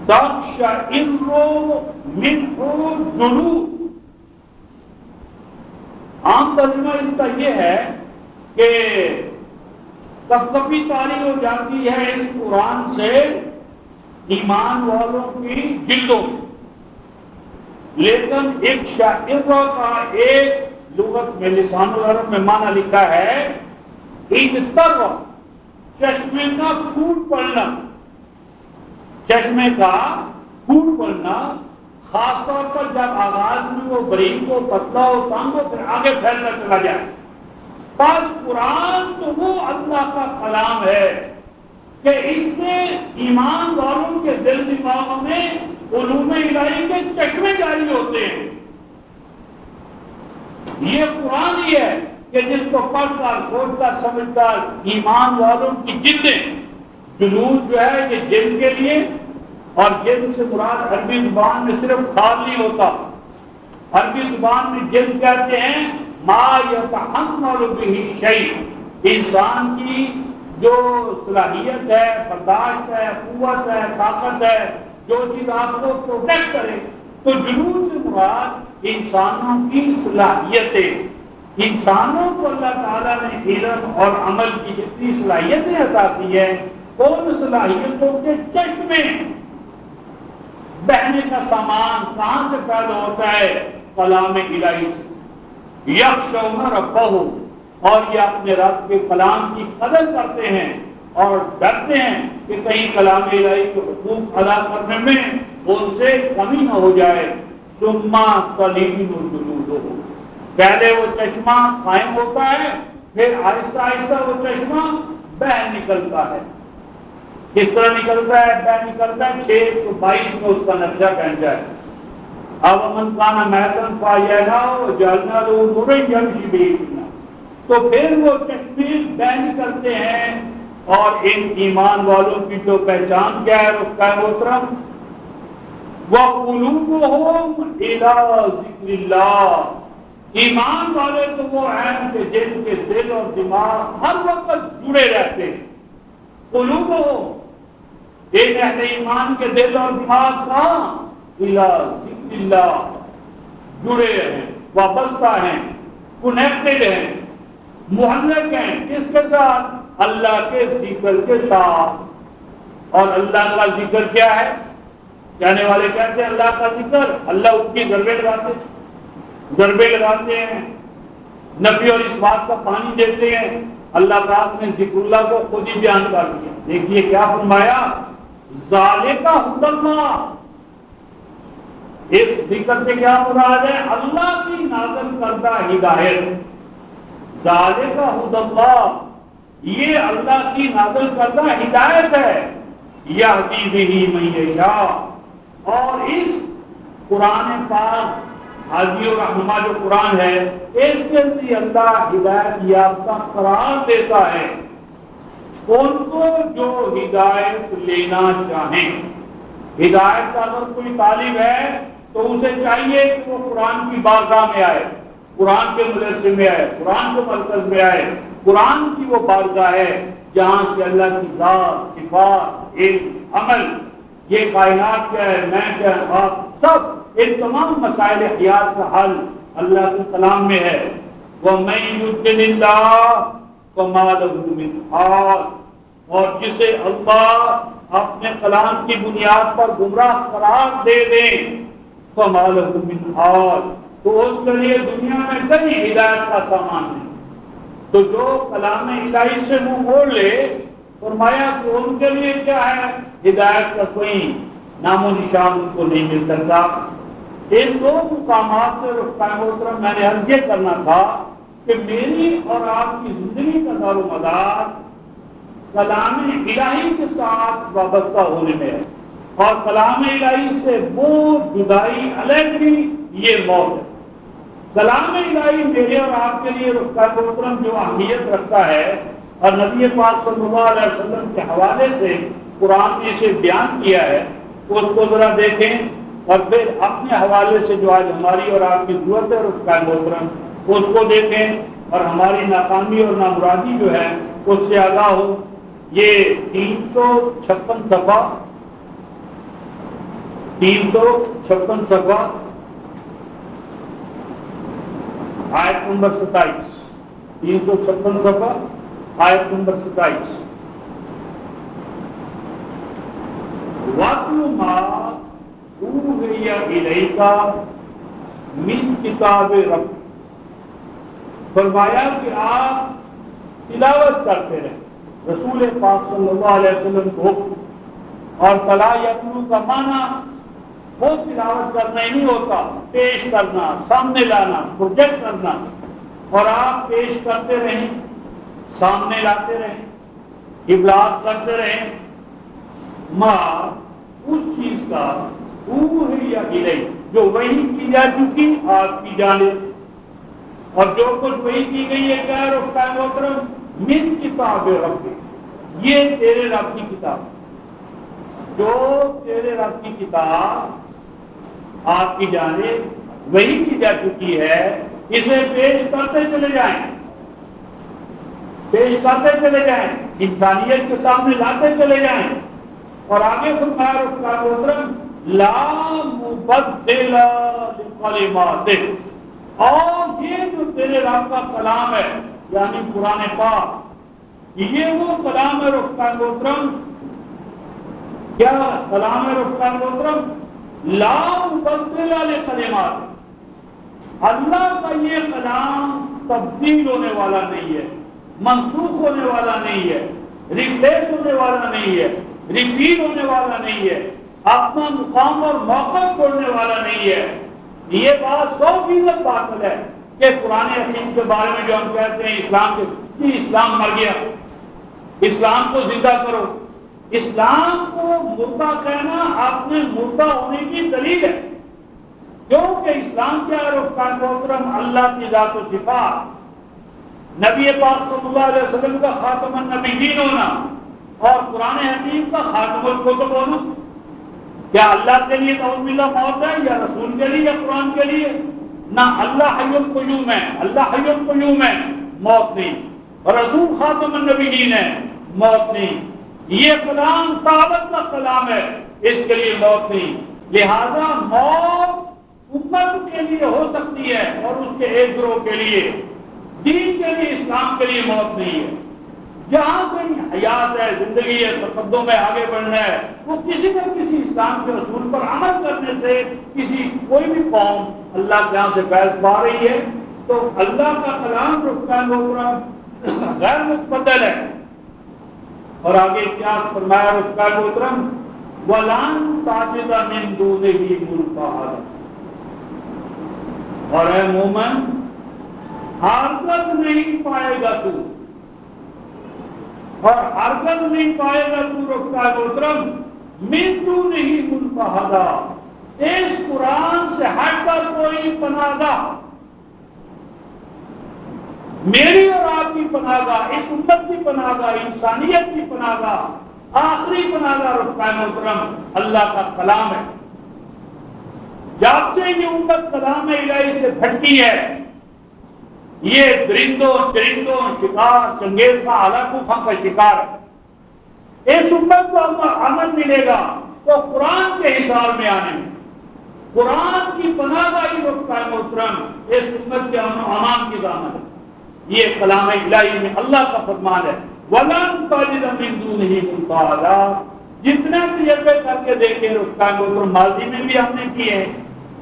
تقشعر منہ جلود. عام ترجمہ اس کا یہ ہے کہ کبھی تاریخ ہو جاتی ہے اس قرآن سے ایمان والوں کی جلدوں. لیکن ایک شاعر کا ایک لغت میں لسان العرب میں معنی لکھا ہے اجتر، چشمے کا پھوٹ پڑنا. چشمے کا پھوٹ پڑنا خاص طور پر جب آغاز میں وہ بریک ہو، پتلا ہو، تنگ ہو، پھر آگے پھیلتا چلا جائے. بس قرآن تو وہ اللہ کا کلام ہے کہ اس سے ایمان والوں کے دل دماغوں میں علوم الہی کے چشمے جاری ہوتے ہیں. یہ قرآن ہی ہے کہ جس کو پڑھ کر، سوچ کر، سمجھ کر ایمان والوں کی جلدیں، جلود جو ہے یہ جلد کے لیے، اور جلد سے مراد عربی زبان میں صرف کھال نہیں ہوتا. عربی زبان میں جلد کہتے ہیں ما یتحمل بہ شیء، انسان کی جو صلاحیت ہے، برداشت ہے، قوت ہے، طاقت ہے، جو چیز آپ کو پروٹیکٹ کرے. تو جلود سے مراد انسانوں کی صلاحیتیں. انسانوں کو اللہ تعالیٰ نے علم اور عمل کی جتنی صلاحیتیں عطا کی ہیں، ان صلاحیتوں کے چشمے بہنے کا سامان کہاں سے پیدا ہوتا ہے؟ کلام الہی سے. یخشون ربہم، اور یہ اپنے رب کے کلام کی قدر کرتے ہیں اور ڈرتے ہیں کہ کہیں کلام الہی کے حقوق ادا کرنے میں ان سے کمی نہ ہو جائے. ثم تلین جلودہم، پہلے وہ چشمہ قائم ہوتا ہے، پھر آہستہ آہستہ وہ چشمہ بہہ نکلتا ہے. کس طرح نکلتا ہے؟ بہہ نکلتا ہے 622 میں اس کا نقشہ کھینچا ہے. اب من کان میتن فاحییناہ وجعلنا لہ نورا یمشی بہ. تو پھر وہ چشمے بہہ نکلتے ہیں، اور ان ایمان والوں کی جو پہچان کیا ہے اس کا محترم، وَقُلُوبُهُمْ إِلَىٰ ذِكْرِ اللَّهِ، ایمان والے تو وہ ہیں کہ جن کے دل اور دماغ ہر وقت جڑے رہتے ہیں. قلوبہم، ان اہل ایمان کے دل اور دماغ کہاں؟ إِلَىٰ ذِكْرِ اللَّهِ، جڑے ہیں، وابستہ ہیں، کنیکٹڈ ہیں، معلق ہیں. کس کے ساتھ؟ اللہ کے ذکر کے ساتھ. اور اللہ کا ذکر کیا ہے؟ کہنے والے کہتے ہیں اللہ کا ذکر، اللہ ان کی ضربے لگاتے ہیں، نفی اور اس بات کا پانی دیتے ہیں. اللہ پاک نے ذکر اللہ کو خود ہی بیان کر دیا. دیکھیے کیا فرمایا، ذالک ھدی اللہ. اس ذکر سے کیا مراد ہے؟ اللہ کی نازل کردہ ہدایت. ذالک ھدی اللہ، یہ اللہ کی نازل کردہ ہدایت ہے. یہدی بہ من یشاء، اور اس قرآن پاک ہادی و رہنما جو قرآن ہے، اس کے ذریعے اللہ ہدایت یافتہ قرار دیتا ہے ان کو جو ہدایت لینا چاہیں. ہدایت کا اگر کوئی طالب ہے تو اسے چاہیے کہ وہ قرآن کی بارگاہ میں آئے، قرآن کے مدرسے میں آئے، قرآن کے مرکز میں آئے. قرآن کی وہ بارگاہ ہے جہاں سے اللہ کی ذات، صفات، علم، عمل، یہ کائنات کیا ہے، میں کیا، آپ سب، ان تمام مسائل حیات کا حل اللہ کے کلام میں ہے. وَمَن يُضْلِلِ اللَّهُ فَمَا لَهُ مِنْ هَادٍ، اور جسے اللہ اپنے کلام کی بنیاد پر گمراہ قرار دے دیں فما لہ من حال، تو اس کے لیے دنیا میں کہیں ہدایت کا سامان نہیں۔ تو جو کلام الہی سے منہ موڑ لے، فرمایا کہ ان کے لیے کیا ہے، ہدایت کا کوئی نام و نشان ان کو نہیں مل سکتا۔ ان دو مقامات سے رفقائے محترم میں نے عرض یہ کرنا تھا کہ میری اور آپ کی زندگی کا دار و مدار کلام الہی کے ساتھ وابستہ ہونے میں ہے، اور کلام الہی سے وہ جدائی علیحدگی یہ موت ہے۔ کلام الہی میرے اور آپ کے لیے رفقائے محترم جو اہمیت رکھتا ہے، اور نبی پاک صلی اللہ علیہ وسلم کے حوالے سے قرآن نے اسے بیان کیا ہے، اس کو ذرا دیکھیں، اور پھر اپنے حوالے سے جو آج ہماری اور آپ کی ضرورت ہے رفقائے محترم اس کو دیکھیں، اور ہماری ناکامی اور نامرادی جو ہے اس سے آگاہ ہو۔ یہ 356 صفحہ 356 صفحہ آیت نمبر 27، 356 صفحہ آیت نمبر 27۔ وَاتْلُ مَا أُوحِیَ إِلَیْکَ مِن کتاب رب، فرمایا کہ آپ تلاوت کرتے رہیں رسول پاک صلی اللہ علیہ وسلم کو حکم۔ اور تلا یتلو کا معنی وہ تلاوت کرنا ہی نہیں ہوتا، پیش کرنا، سامنے لانا، پروجیکٹ کرنا، اور آپ پیش کرتے رہیں، سامنے لاتے رہیں، ابلاغ کرتے رہیں ما اس چیز کا اوحی الیک جو وحی کی جا چکی آپ کی جانب، اور جو کچھ وحی کی گئی ہے کیا رفقائے محترم من کتاب رب، یہ تیرے رب کی کتاب، جو تیرے رب کی کتاب آپ کی جانب وحی کی جا چکی ہے، اسے پیش کرتے چلے جائیں، پیش کرتے چلے جائیں، انسانیت کے سامنے لاتے چلے جائیں۔ اور آگے فرمایا رفقائے محترم لا مبدل لکلماتہ، اور یہ جو تیرے رب کا کلام ہے یعنی قرآن پاک، یہ وہ کلام ہے رفقائے محترم، کیا کلام ہے رفقائے محترم لا مبدل لکلماتہ، اللہ کا یہ کلام تبدیل ہونے والا نہیں ہے، منسوخ ہونے والا نہیں ہے، ریپلیس ہونے والا نہیں ہے، ریپیٹ ہونے والا نہیں ہے، اپنا مقام اور موقع چھوڑنے والا نہیں ہے۔ یہ بات 100% باطل ہے کہ قرآن حکیم کے بارے میں جو ہم کہتے ہیں اسلام کے کہ اسلام مر گیا، اسلام کو زندہ کرو۔ اسلام کو مردہ کہنا اپنے مردہ ہونے کی دلیل ہے، کیونکہ اسلام کیا ہے رفقائے محترم اللہ کی ذات و صفات، نبی پاک صلی اللہ علیہ وسلم کا خاتم النبیین ہونا، اور قرآن حکیم کا خاتم الکتب ہونا۔ کیا اللہ کے لیے نعوذ باللہ موت ہے، یا رسول کے لیے، یا قرآن کے لیے؟ نہ، اللہ حی القیوم ہے، اللہ حی القیوم ہے، موت نہیں، اور رسول خاتم النبیین ہے، موت نہیں۔ یہ کلام طاعت کا کلام ہے، اس کے لیے موت نہیں، لہذا موت امت کے لیے ہو سکتی ہے اور اس کے ایک گروہ کے لیے، دین کے لیے، اسلام کے لیے موت نہیں ہے۔ جہاں کہیں حیات ہے، زندگی ہے، تقدم ہے، آگے بڑھنا ہے، وہ کسی نہ کسی اسلام کے اصول پر عمل کرنے سے کسی کوئی بھی قوم اللہ کے یہاں سے فیض پا رہی ہے۔ تو اللہ کا کلام رفقائے محترم غیر متبدل ہے۔ اور آگے کیا فرمایا رفقائے محترم وَلَن تَجِدَ مِن دُونِهِ مُلْتَحَدًا، اور اے مومن ہرگز نہیں پائے گا تو، اور ہرگز نہیں پائے گا تو رفقائے محترم من دونہ ملتحدا، اس قرآن سے ہٹ کر کوئی پناہ گاہ، میری اور آپ کی پناہ گاہ، اس امت کی پناہ گاہ، انسانیت کی پناہ گاہ، آخری پناہ گاہ رفقائے محترم اللہ کا کلام ہے۔ جب سے یہ امت کلام الہی سے بھٹکی ہے، یہ درندوں چرندوں شکار چنگیز کا ہلاکوفاں کا شکار ہے۔ اس امت کو امن ملے گا تو قرآن کے حصار میں آنے میں، قرآن کی پناہ گاہی رفقائے محترم اس امت کے امن و امان کی ضامن ہے۔ یہ کلام الہی میں اللہ کا فرمان ہے وَلَن تَجِدَ مِن دُونِهِ مُلْتَحَدًا. جتنے تجربے کر کے دیکھے اس کا ماضی میں بھی ہم نے کیے ہیں،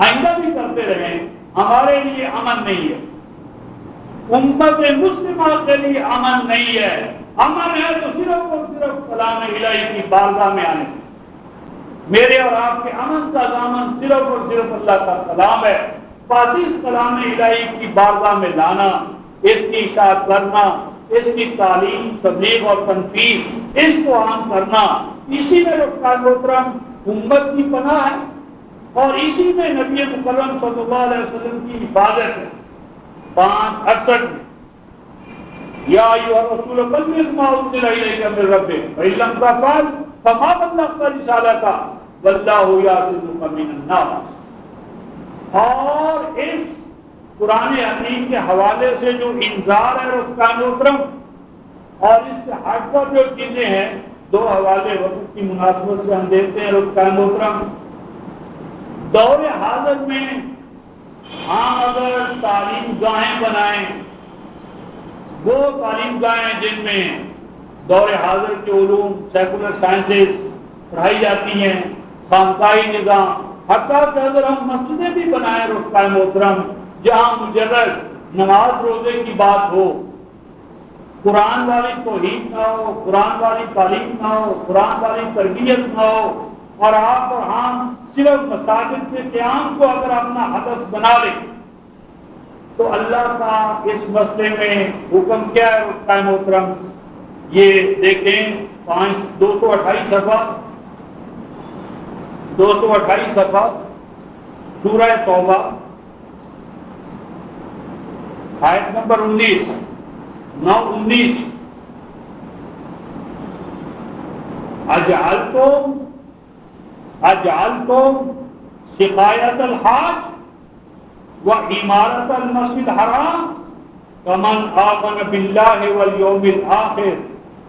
آئندہ بھی کرتے رہے، ہمارے لیے امن نہیں ہے، امت مسلمہ کے لیے امن نہیں ہے. امن ہے تو صرف اور صرف کلام الہی کی بارگاہ میں آنے. میرے اور آپ کے امن کا ضامن صرف اور صرف اللہ کا کلام ہے. بس اس کلام الہی کی بارگاہ میں لانا، اس کی اشاعت کرنا، اس کی تعلیم، تبلیغ اور تنفیذ، اس کو عام کرنا، اسی میں رفقا محترم امت کی پناہ ہے اور اسی میں نبی مکرم صلی اللہ علیہ وسلم کی حفاظت ہے. 5:68 میں یا ایھا الرسول بلغ ما انزل الیک من ربک فإن لم تفعل فما بلغت رسالتہ واللہ یعصمک من الناس. اور اس قرآن حکیم کے حوالے سے جو انذار ہے رفقا محترم، اور اس سے ہٹ کر جو چیزیں ہیں، 2 حوالے وقت کی مناسبت سے ہم دیکھتے ہیں رفقا محترم. دور حاضر میں ہم اگر تعلیم گاہیں بنائیں، وہ تعلیم گاہیں جن میں دور حاضر کے علوم، سیکولر سائنسز پڑھائی جاتی ہیں، خانقاہی نظام، حتیٰ کہ اگر ہم مسجدیں بھی بنائیں رفقا محترم جہاں مجرد نماز روزے کی بات ہو، قرآن والی توحید نہ ہو، قرآن والی تعلیم نہ ہو، قرآن والی تربیت نہ ہو، اور آپ اور ہم صرف مساجد کے قیام کو اگر اپنا ہدف بنا لیں، تو اللہ کا اس مسئلے میں حکم کیا ہے رفقا محترم؟ یہ دیکھیں 228 صفحہ سورہ توبہ آیت نمبر 19 اجعلتم سقایت الحاج وعمارت المسجد الحرام کمن آمن باللہ والیوم الآخر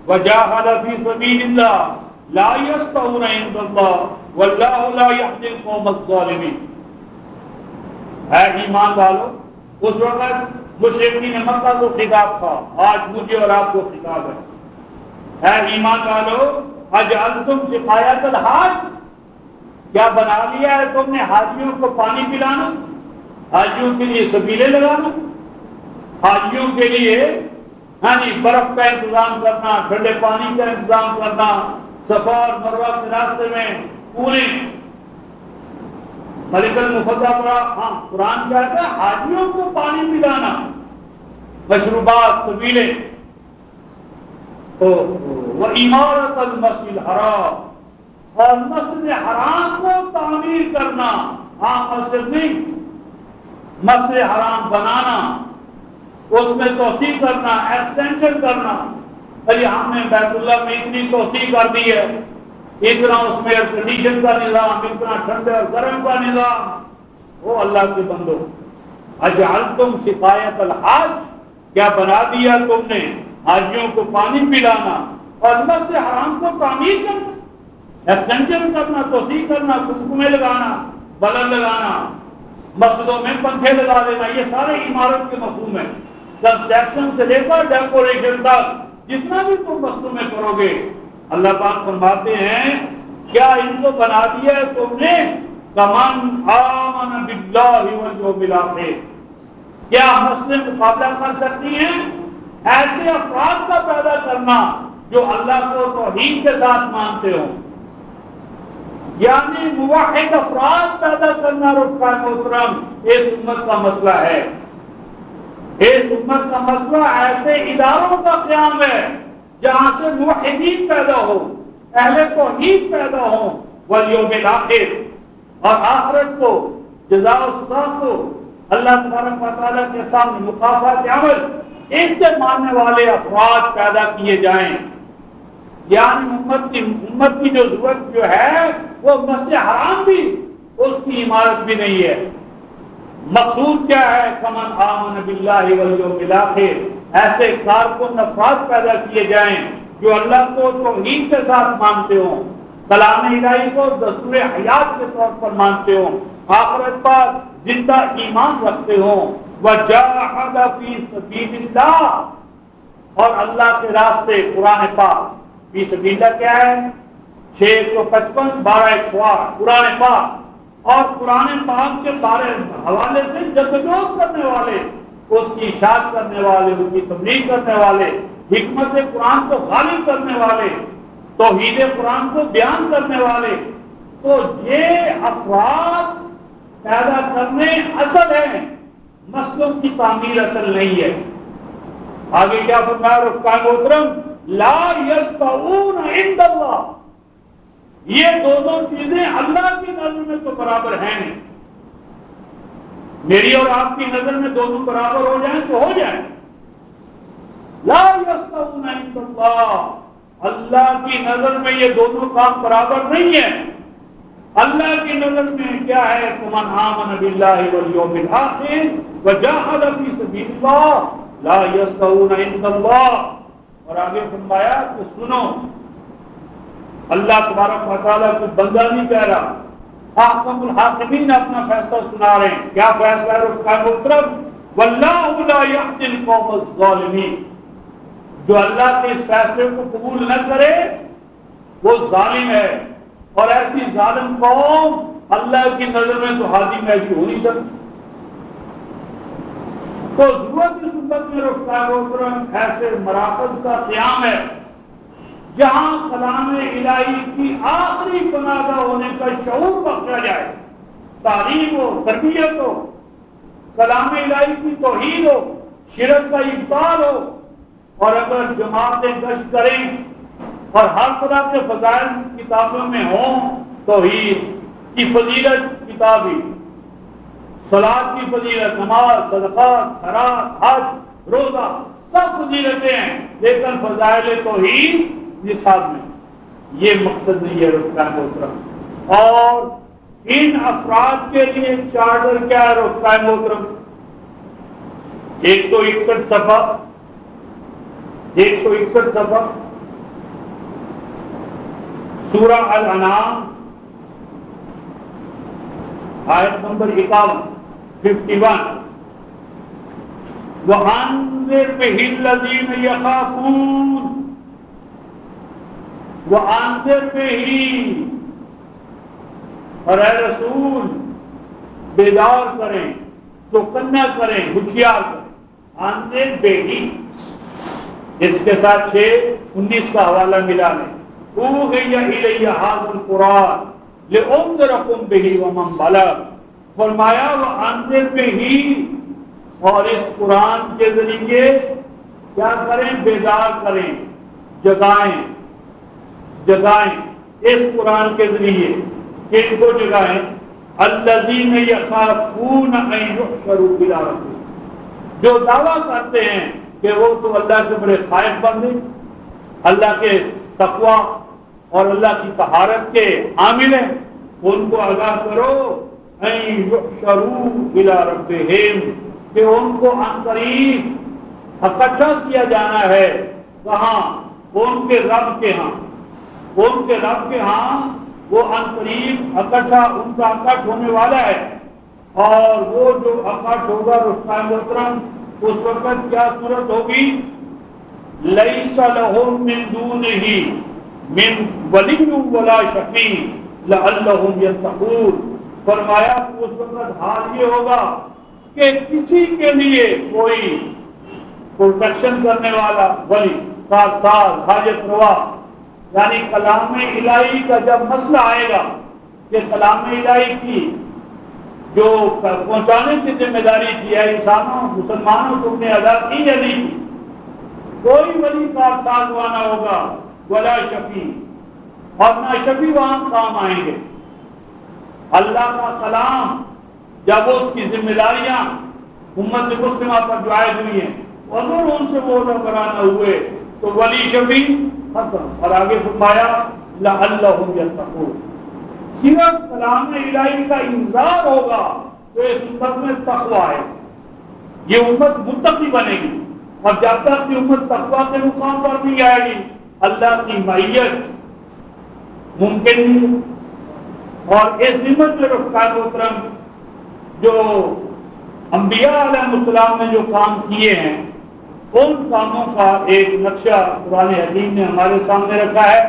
وجاہد فی سبیل اللہ لا یستوون عند اللہ واللہ لا یہدی القوم الظالمین. اے ایمان والو، اس وقت مشرکین مکہ کو خطاب تھا، آج مجھے اور آپ کو خطاب ہے. اے ایمان والو، اجعلتم سقایت الحاج، کیا بنا لیا ہے تم نے حاجیوں کو پانی پلانا، حاجیوں کے لیے سبیلے لگانا، حاجیوں کے لیے برف کا انتظام کرنا، ٹھنڈے پانی کا انتظام کرنا، صفا اور مروہ کے راستے میں پورے ملک المفدہ پڑا. قرآن کہتا ہے حاجیوں کو پانی پلانا، مشروبات، سبیلے. وعمارت المسجد الحرام، اور مسجد حرام کو تعمیر کرنا. مسجد نہیں، مسجد حرام بنانا، اس میں توسیع کرنا، ایکسٹینشن کرنا. ارے ہم نے بیت اللہ میں اتنی توسیع کر دی ہے، اتنا اس میں ایئر کنڈیشن کا نظام، اتنا ٹھنڈے اور گرم کا نظام. وہ اللہ کے بندو، اجعلتم سقایت الحاج، کیا بنا دیا تم نے حاجیوں کو پانی پلانا اور مسجد حرام کو تعمیر کرنا، ایکسٹینشن کرنا، توسیع کرنا، کنکمے لگانا، بلب لگانا، مسجدوں میں پنکھے لگا دینا. یہ سارے عمارت کے مفہوم ہیں. کنسٹرکشن سے لے کر ڈیکوریشن تک جتنا بھی تم مسجدوں میں کرو گے، اللہ پاک فرماتے ہیں کیا ان کو بنا دیا ہے تم نے کمن آمن باللہ والیوم الآخر. کیا مسجد مقابلہ کر سکتی ہیں ایسے افراد کا پیدا کرنا جو اللہ کو توحید کے ساتھ مانتے ہوں، یعنی موحد افراد پیدا کرنا رفقا محترم اس امت کا مسئلہ ہے. اس امت کا مسئلہ ایسے اداروں کا قیام ہے جہاں سے موحدین پیدا ہو، اہل توحید پیدا ہو، والیوم الآخر، اور آخرت کو، جزا و سزا کو، اللہ تبارک و تعالیٰ کے سامنے مکافات عمل، اس کے ماننے والے افراد پیدا کیے جائیں. یعنی امت کی جو ضرورت جو ہے وہ مسجد حرام بھی، اس کی عمارت بھی نہیں ہے. مقصود کیا ہے؟ کمن آمن باللہ والیوم الآخر، ایسے کارکن افراد پیدا کیے جائیں جو اللہ کو توحید کے ساتھ مانتے ہوں، کلام الہی کو دستور حیات کے طور پر مانتے ہوں، آخرت پر زندہ ایمان رکھتے ہوں. وجاہد فی سبیل اللہ، اور اللہ کے راستے قرآن پاک فی سبیل اللہ کیا ہے 655 12 108 قرآن پاک اور قرآن پاک کے سارے حوالے سے جدوجہد کرنے والے اس کی اشاعت کرنے والے اس کی تبلیغ کرنے والے حکمت قرآن کو غالب کرنے والے توحید قرآن کو بیان کرنے والے تو یہ افراد پیدا کرنے اصل ہے مسلوں کی تعمیر اصل نہیں ہے آگے کیا فرمایا رفقائے محترم لا یستوون عند اللہ یہ دونوں چیزیں اللہ کی نظر میں تو برابر ہیں نہیں میری اور آپ کی نظر میں دونوں برابر ہو جائیں تو ہو جائیں لا یستوون عند اللہ اللہ کی نظر میں یہ دونوں کام برابر نہیں ہیں اللہ کی نظر میں کیا ہے فمن آمن باللہ والیوم الآخر وجاہد فی سبیل اللہ لا یستوون عند اللہ اور آگے فرمایا کہ سنو اللہ تبارک و تعالیٰ کو بندہ نہیں کہہ رہا احکم الحاکمین اپنا فیصلہ سنا رہے ہیں کیا فیصلہ ہے رفقائے محترم واللہ لا یهدی القوم الظالمین جو اللہ کے اس فیصلے کو قبول نہ کرے وہ ظالم ہے اور ایسی ظالم قوم اللہ کی نظر میں تو ہادی محض ہو نہیں سکتی تو ضرورت اس امت میں رفقائے محترم ایسے مراکز کا قیام ہے جہاں کلام الہی کی آخری پناہ ہونے کا شعور بخشا جائے تعلیم ہو تربیت ہو کلام الہی کی توحید ہو شرک کا ابطال ہو اور اگر جماعتیں گشت کریں اور ہر طرح کے فضائل کتابوں میں ہوں توحید کی فضیلت کتابی صلاۃ کی فضیلت نماز صدقات خیرات حج روزہ سب فضیلتیں ہیں لیکن فضائل توحید نصاب میں یہ مقصد نہیں ہے رفقائے محترم اور ان افراد کے لیے چارٹر کیا ہے رفقائے محترم 161 صفحہ 161 صفحہ سورہ الانعام آیت نمبر 51 وَأَنذِرْ بِهِ الَّذِينَ يَخَافُونَ وَأَنذِرْ بِهِ اور اے رسول بیدار کریں چوکنا کریں ہوشیار کریں انذر بِهِ اس کے ساتھ 6:19 کا حوالہ ملا لیں اوحی الی ھذا القرآن لأنذرکم بہ ومن بلغ فرمایا وانذر بہ اور اس قرآن کے ذریعے کیا کریں بیدار کریں جگائیں اس قرآن کے ذریعے کن کو جگائیں الذین یخافون ان یحشروا الی ربہم جو دعویٰ کرتے ہیں کہ وہ تو اللہ کے بڑے خائف بندے اللہ کے تقوی اور اللہ کی طہارت کے حامل ہیں ان کو آگاہ کرو ان یحشروا الی ربہم کہ ان کو عنقریب اکٹھا کیا جانا ہے کہاں ان کے رب کے ہاں ان کے رب کے ہاں وہ عنقریب اکٹھا ان کا اکٹھ ہونے والا ہے اور وہ جو اکٹھ ہوگا رفقائے محترم اس وقت کیا صورت ہوگی لیس لہم من دونہ من ولی ولا شفیع لعلہم یتقون فرمایا کہ اس وقت حال یہ ہوگا کہ کسی کے لیے کوئی پروٹیکشن کرنے والا ولی کارساز حاجت روا یعنی کلام الہی کا جب مسئلہ آئے گا کہ کلام الہی کی جو پہنچانے کی ذمہ داری تھی ہے انسانوں مسلمانوں تم نے ادا کی یا نہیں کی کوئی ولی کارساز وہاں نہ ہوگا ولا شفیع اور نہ شفیع وہاں کام آئیں گے اللہ کا کلام جب اس کی ذمہ داریاں امت مسلمہ پر جو عائد ہوئی ہیں اگر ان سے وہ برآمد ہوئے تو ولی شفیع ختم اور آگے فرمایا لعلہم یتقون صرف کلام الہی کا انذار ہوگا تو اس امت میں تقویٰ ہے یہ امت متقی بنے گی اور جب تک کہ امت تقویٰ کے مقام پر نہیں آئے گی اللہ کی معیت ممکن نہیں اور اس امت میں رفقائے محترم جو انبیاء علیہ السلام نے جو کام کیے ہیں ان کاموں کا ایک نقشہ قرآن حکیم نے ہمارے سامنے رکھا ہے،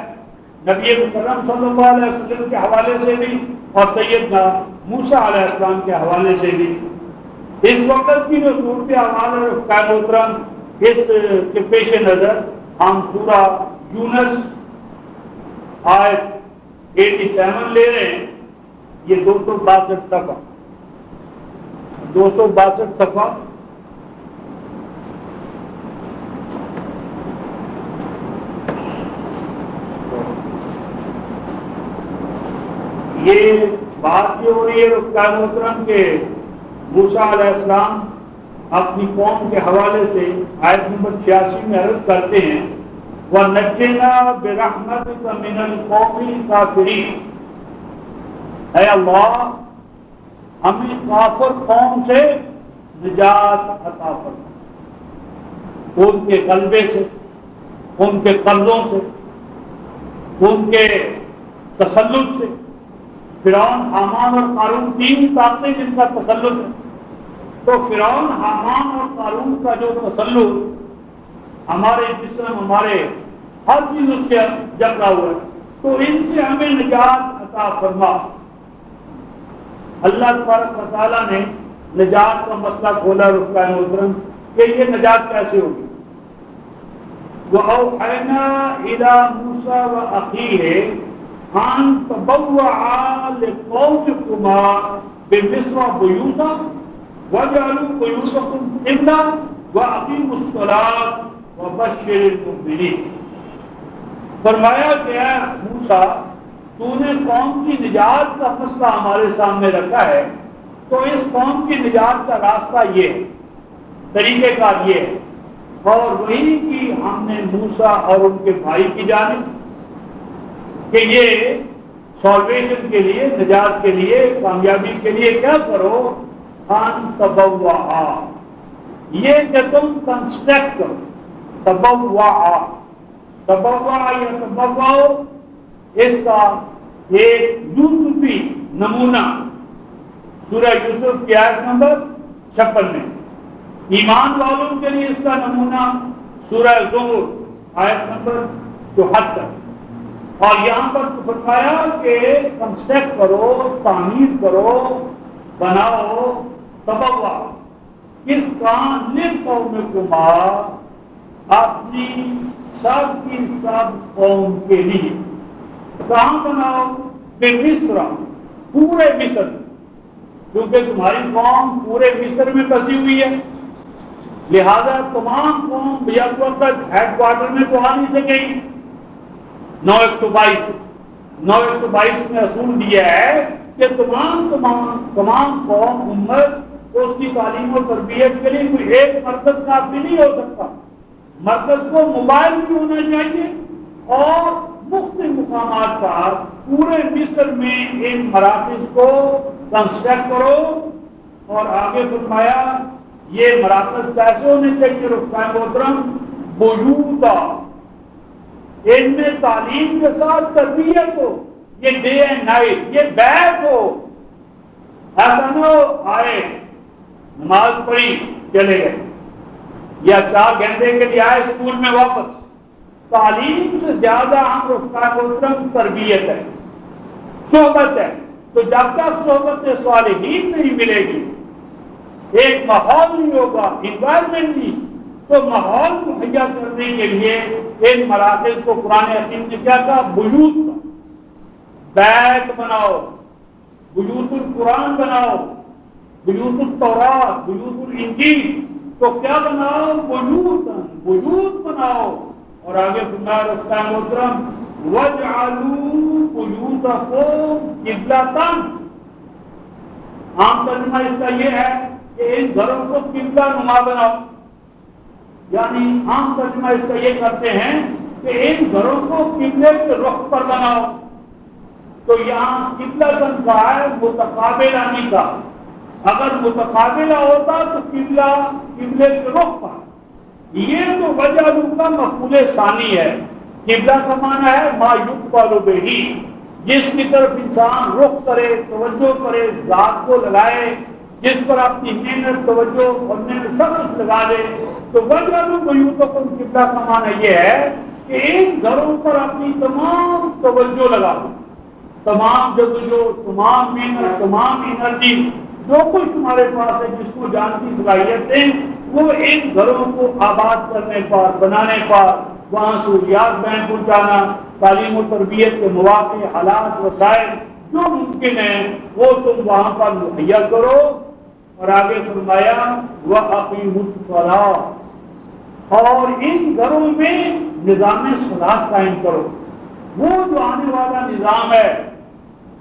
نبی مکرم صلی اللہ علیہ وسلم کے حوالے سے بھی اور سیدنا موسیٰ علیہ السلام کے حوالے سے بھی۔ اس وقت کی جو صورت حال اور افکار محترم، اس کے پیش نظر ہم سورہ یونس آیت 87 لے رہے ہیں۔ یہ 262 صفحہ 262 صفحہ یہ بات یہ ہو رہی ہے افکار محترم کے موسیٰ علیہ السلام اپنی قوم کے حوالے سے آیت نمبر 86 میں عرض کرتے ہیں وَنَجِّنَا بِرَحْمَتِكَ مِنَ الْقَوْمِ الْكَافِرِينَ، اے اللہ ہمیں کافر قوم سے نجات عطا فرما، ان کے غلبے سے، ان کے قرضوں سے، ان کے تسلط سے۔ فرعون، حامان اور قارون تین طاقتیں جن کا تسلط ہے، تو فرعون، حامان اور قارون کا جو تسلط ہمارے جسم، ہمارے ہر چیز اس کے جکڑا ہوا ہے، تو ان سے ہمیں نجات عطا فرما۔ اللہ تبارک و تعالیٰ نے نجات کا مسئلہ کھولا رفقا محترم کہ یہ نجات کیسے ہوگی۔ وَأَوْحَيْنَا إِلَى مُوسَىٰ وَأَخِيهِ أَن تَبَوَّعَا لِقَوْمِكُمَا بِمِصْرَ بُيُوتًا وَاجْعَلُوا بُيُوتَكُمْ قِبْلَةً وَأَقِیمُوا الصَّلَاةَ وَبَشِّرِ الْمُؤْمِنِینَ۔ فرمایا کہ اے موسیٰ، تو نے قوم کی نجات کا مسئلہ ہمارے سامنے رکھا ہے، تو اس قوم کی نجات کا راستہ یہ ہے، طریقہ کار یہ ہے، اور وہی کی ہم نے موسیٰ اور ان کے بھائی کی جانب کہ یہ سالویشن کے لیے، نجات کے لیے، کامیابی کے لیے کیا کرو، ان تبوعا، یہ کہ تم کنسٹرکٹ کرو، تبوعا، تبوعا یا تبوعو، اس کا ایک یوسفی نمونہ سورہ یوسف کی آیت نمبر 56 میں، ایمان والوں کے لیے اس کا نمونہ سورہ زمر آیت نمبر 74، اور یہاں پر فرمایا کہ کنسٹرکٹ کرو، تعمیر کرو، بناؤ، تبوا کس کام لِقَوْمِكُمَا، اپنی سب کی سب قوم کے لیے۔ کہاں بناؤ؟ مصر، پورے مصر، کیونکہ تمہاری قوم پورے مصر میں بسی ہوئی ہے، لہذا تمام قوم یک وقت ہیڈ کوارٹر میں تو آ نہیں سکے گی۔ 9/122 میں اصول دیا ہے کہ تمام قوم، امت، اس کی تعلیم و تربیت کے لیے کوئی ایک مرکز کافی نہیں ہو سکتا، مرکز کو موبائل بھی ہونا چاہیے، اور مختلف مقامات پر پورے مصر میں ان مراکز کو کنسٹرکٹ کرو، اور آگے فرمایا یہ مراکز کیسے ہونے چاہیے رفقا محترم؟ بیوتا، ان میں تعلیم کے ساتھ تربیت ہو، یہ ڈے اینڈ نائٹ، یہ بیت ہو، ایسا نہ ہو آئے نماز پڑھی چلے گئے، یا 4 گھنٹے کے لیے آئے اسکول میں واپس۔ تعلیم سے زیادہ ہم رفقا محترم تربیت ہے، صحبت ہے، تو جب تک صحبت صالحین نہیں ملے گی، ایک ماحول نہیں ہوگا، انوائرمنٹ نہیں، تو ماحول مہیا کرنے کے لیے ان مراکز کو قرآن حکیم نے کیا کہا؟ بیوت کا، بیت بناؤ، بیوت القرآن بناؤ، بیوت التورات، بیوت الانجیل، تو کیا بناؤ؟ بیوت بناؤ، اور آگے فرمایا رفقا محترم وَاجْعَلُوا بُيُوتَكُمْ قِبْلَةً، عام ترجمہ اس کا یہ ہے کہ ان گھروں کو قبلہ نما بناؤ، یعنی عام ترجمہ اس کا یہ کرتے ہیں کہ ان گھروں کو قبلے کے رخ پر بناؤ، تو یہاں قبلہ تن کا ہے، متقابلہ نہیں کا، اگر متقابلہ ہوتا تو قبلے کے رخ پر، یہ تو وجہ کا مفعول ثانی ہے۔ قبلہ کا معنی ہے ما یقبل بہ، جس کی طرف انسان رخ کرے، توجہ کرے، ذات کو لگائے، جس پر اپنی محنت، توجہ اور محنت سب کچھ لگا دے، تو وَجْعَلُوا بُيُوتَكُمْ قبلہ کا معنی یہ ہے کہ ان گھروں پر اپنی تمام توجہ لگا دو، تمام جدوجہد، تمام محنت، تمام انرجی، جو کچھ تمہارے پاس ہے، جس کو جان کی صلاحیتیں، وہ ان گھروں کو آباد کرنے پر، بنانے پر، وہاں سہولیات بہن پہنچانا، تعلیم و تربیت کے مواقع، حالات، وسائل جو ممکن ہیں وہ تم وہاں پر مہیا کرو۔ اور آگے فرمایا وَأَقِیمُوا الصَّلَاةَ، اور ان گھروں میں نظام صلاۃ قائم کرو۔ وہ جو آنے والا نظام ہے،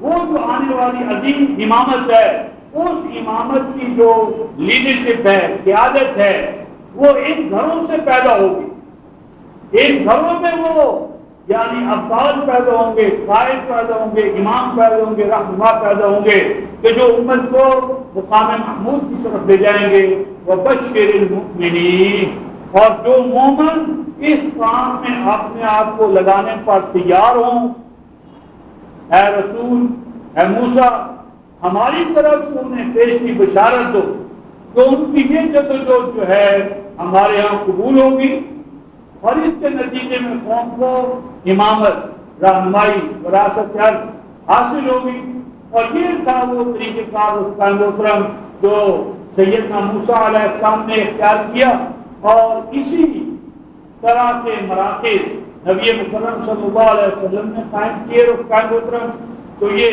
وہ جو آنے والی عظیم امامت ہے، اس امامت کی جو لیڈرشپ ہے، قیادت ہے، وہ ان گھروں سے پیدا ہوگی۔ ان گھروں میں وہ یعنی ابطال پیدا ہوں گے، قائد پیدا ہوں گے، امام پیدا ہوں گے، رہنما پیدا ہوں گے کہ جو امت کو مقام محمود کی طرف لے جائیں گے۔ وَبَشِّرِ الْمُؤْمِنِينَ، اور جو مومن اس کام میں اپنے آپ کو لگانے پر تیار ہوں، اے رسول، اے موسیٰ، ہماری طرف سے انہیں پیش کی بشارت دو کہ ان کی یہ جدوجہد جو ہے ہمارے ہاں قبول ہوگی، اور اس کے نتیجے میں قوم کو امامت، رہنمائی، وراثت عرض حاصل ہوگی۔ اور یہ تھا وہ طریقہ کار رفقان محترم جو سیدنا موسیٰ علیہ السلام نے اختیار کیا، اور اسی طرح کے مراکز نبی مکرم صلی اللہ علیہ وسلم نے قائم کیے رفقان محترم۔ تو یہ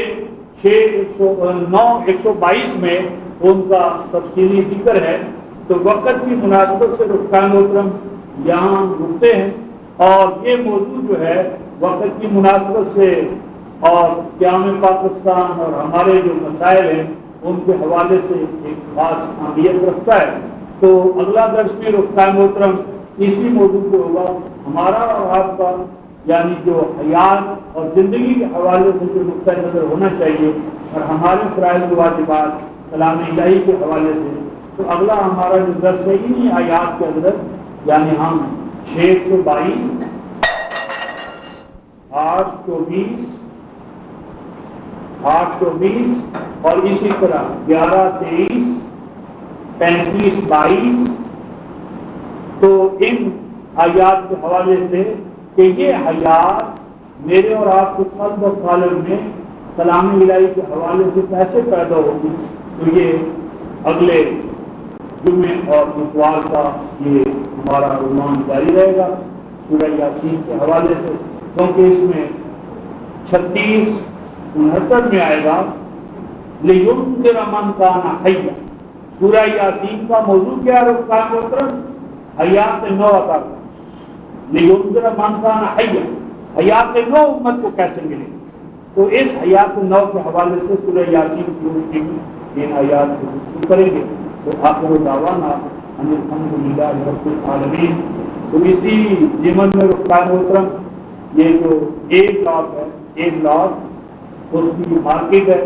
122 میں ان کا تفصیلی ذکر ہے۔ تو وقت کی مناسبت سے رفقان محترم یہاں رکتے ہیں، اور یہ موضوع جو ہے وقت کی مناسبت سے اور قیام پاکستان اور ہمارے جو مسائل ہیں ان کے حوالے سے ایک خاص اہمیت رکھتا ہے۔ تو اگلا درس بھی رفقان محترم اسی موضوع پہ ہوگا، ہمارا اور آپ کا یعنی جو حیات اور زندگی کے حوالے سے جو نقطۂ نظر ہونا چاہیے، اور ہمارے فرائض و واجبات کلام الہی کے حوالے سے۔ تو اگلا ہمارا جو درس ہے انہی آیات کے اندر، یعنی ہم 622، 824 اور اسی طرح 11 23 35 22، تو ان آیات کے حوالے سے کہ یہ حیات میرے اور آپ کے قلب و قالب میں کلام الہی کے حوالے سے کیسے پیدا ہوگی، تو یہ اگلے جمعے اور اتوار کا یہ ہمارا عنوان جاری رہے گا سورہ یاسین کے حوالے سے، کیونکہ اس میں 36 69 میں آئے گا لِيُنذِرَ مَن كَانَ حَيًّا۔ سورہ یاسین کا موضوع کیا ہے رفقان محترم؟ حیات نو عطا کرنا، لِيُنذِرَ مَن كَانَ حَيًّا، حیات نو امت کو کیسے ملے؟ تو اس حیات نو کے حوالے سے سورہ یاسین کی روشنی میں ان آیات کو گفتگو کریں گے۔ تو آخر دعوانا ان الحمدللہ رب العالمین۔ تو اسی ضمن میں رفقان محترم یہ جو ایک لاکھ ہے، ایک لاکھ اس کی مارکیٹ ہے،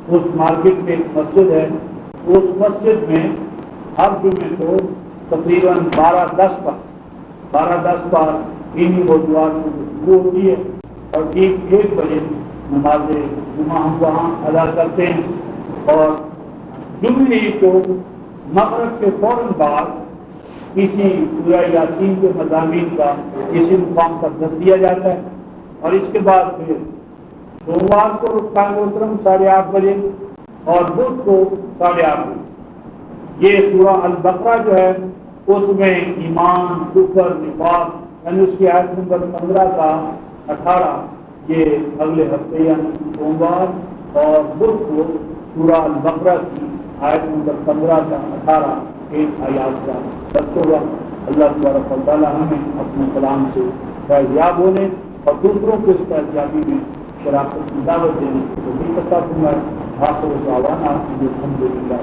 اس مارکیٹ میں ایک مسجد ہے، اس مسجد میں ہر جمعے کو تقریباً 12:10 پر انہی موضوعات کی گفتگو ہوتی ہے، اور 1 بجے نماز جمعہ ہم وہاں ادا کرتے ہیں۔ اور جمعے کو مغرب کے فوراً بعد کسی سورہ یاسین کے مضامین کا کسی مقام پر درس دیا جاتا ہے، اور اس کے بعد پھر سوموار کو رفقان محترم 8:30 بجے اور بدھ کو 8:30 بجے یہ سورہ البقرہ جو ہے اس میں ایمان، کفر، نفاق یعنی اس کی آیت نمبر 15 کا 18 یہ اگلے ہفتے یعنی سوموار اور بدھ کو سورہ البقرہ کی آیت نمبر 15 کا 18 ایک آیات کا درس ہوگا۔ اللہ تبارک و تعالیٰ ہمیں اپنے کلام سے فیضیاب ہونے اور دوسروں کو اس فیضیابی میں شراکت کی دعوت دینے کی توفیق عطا فرمائے۔ آخر دعوانا الحمدللہ۔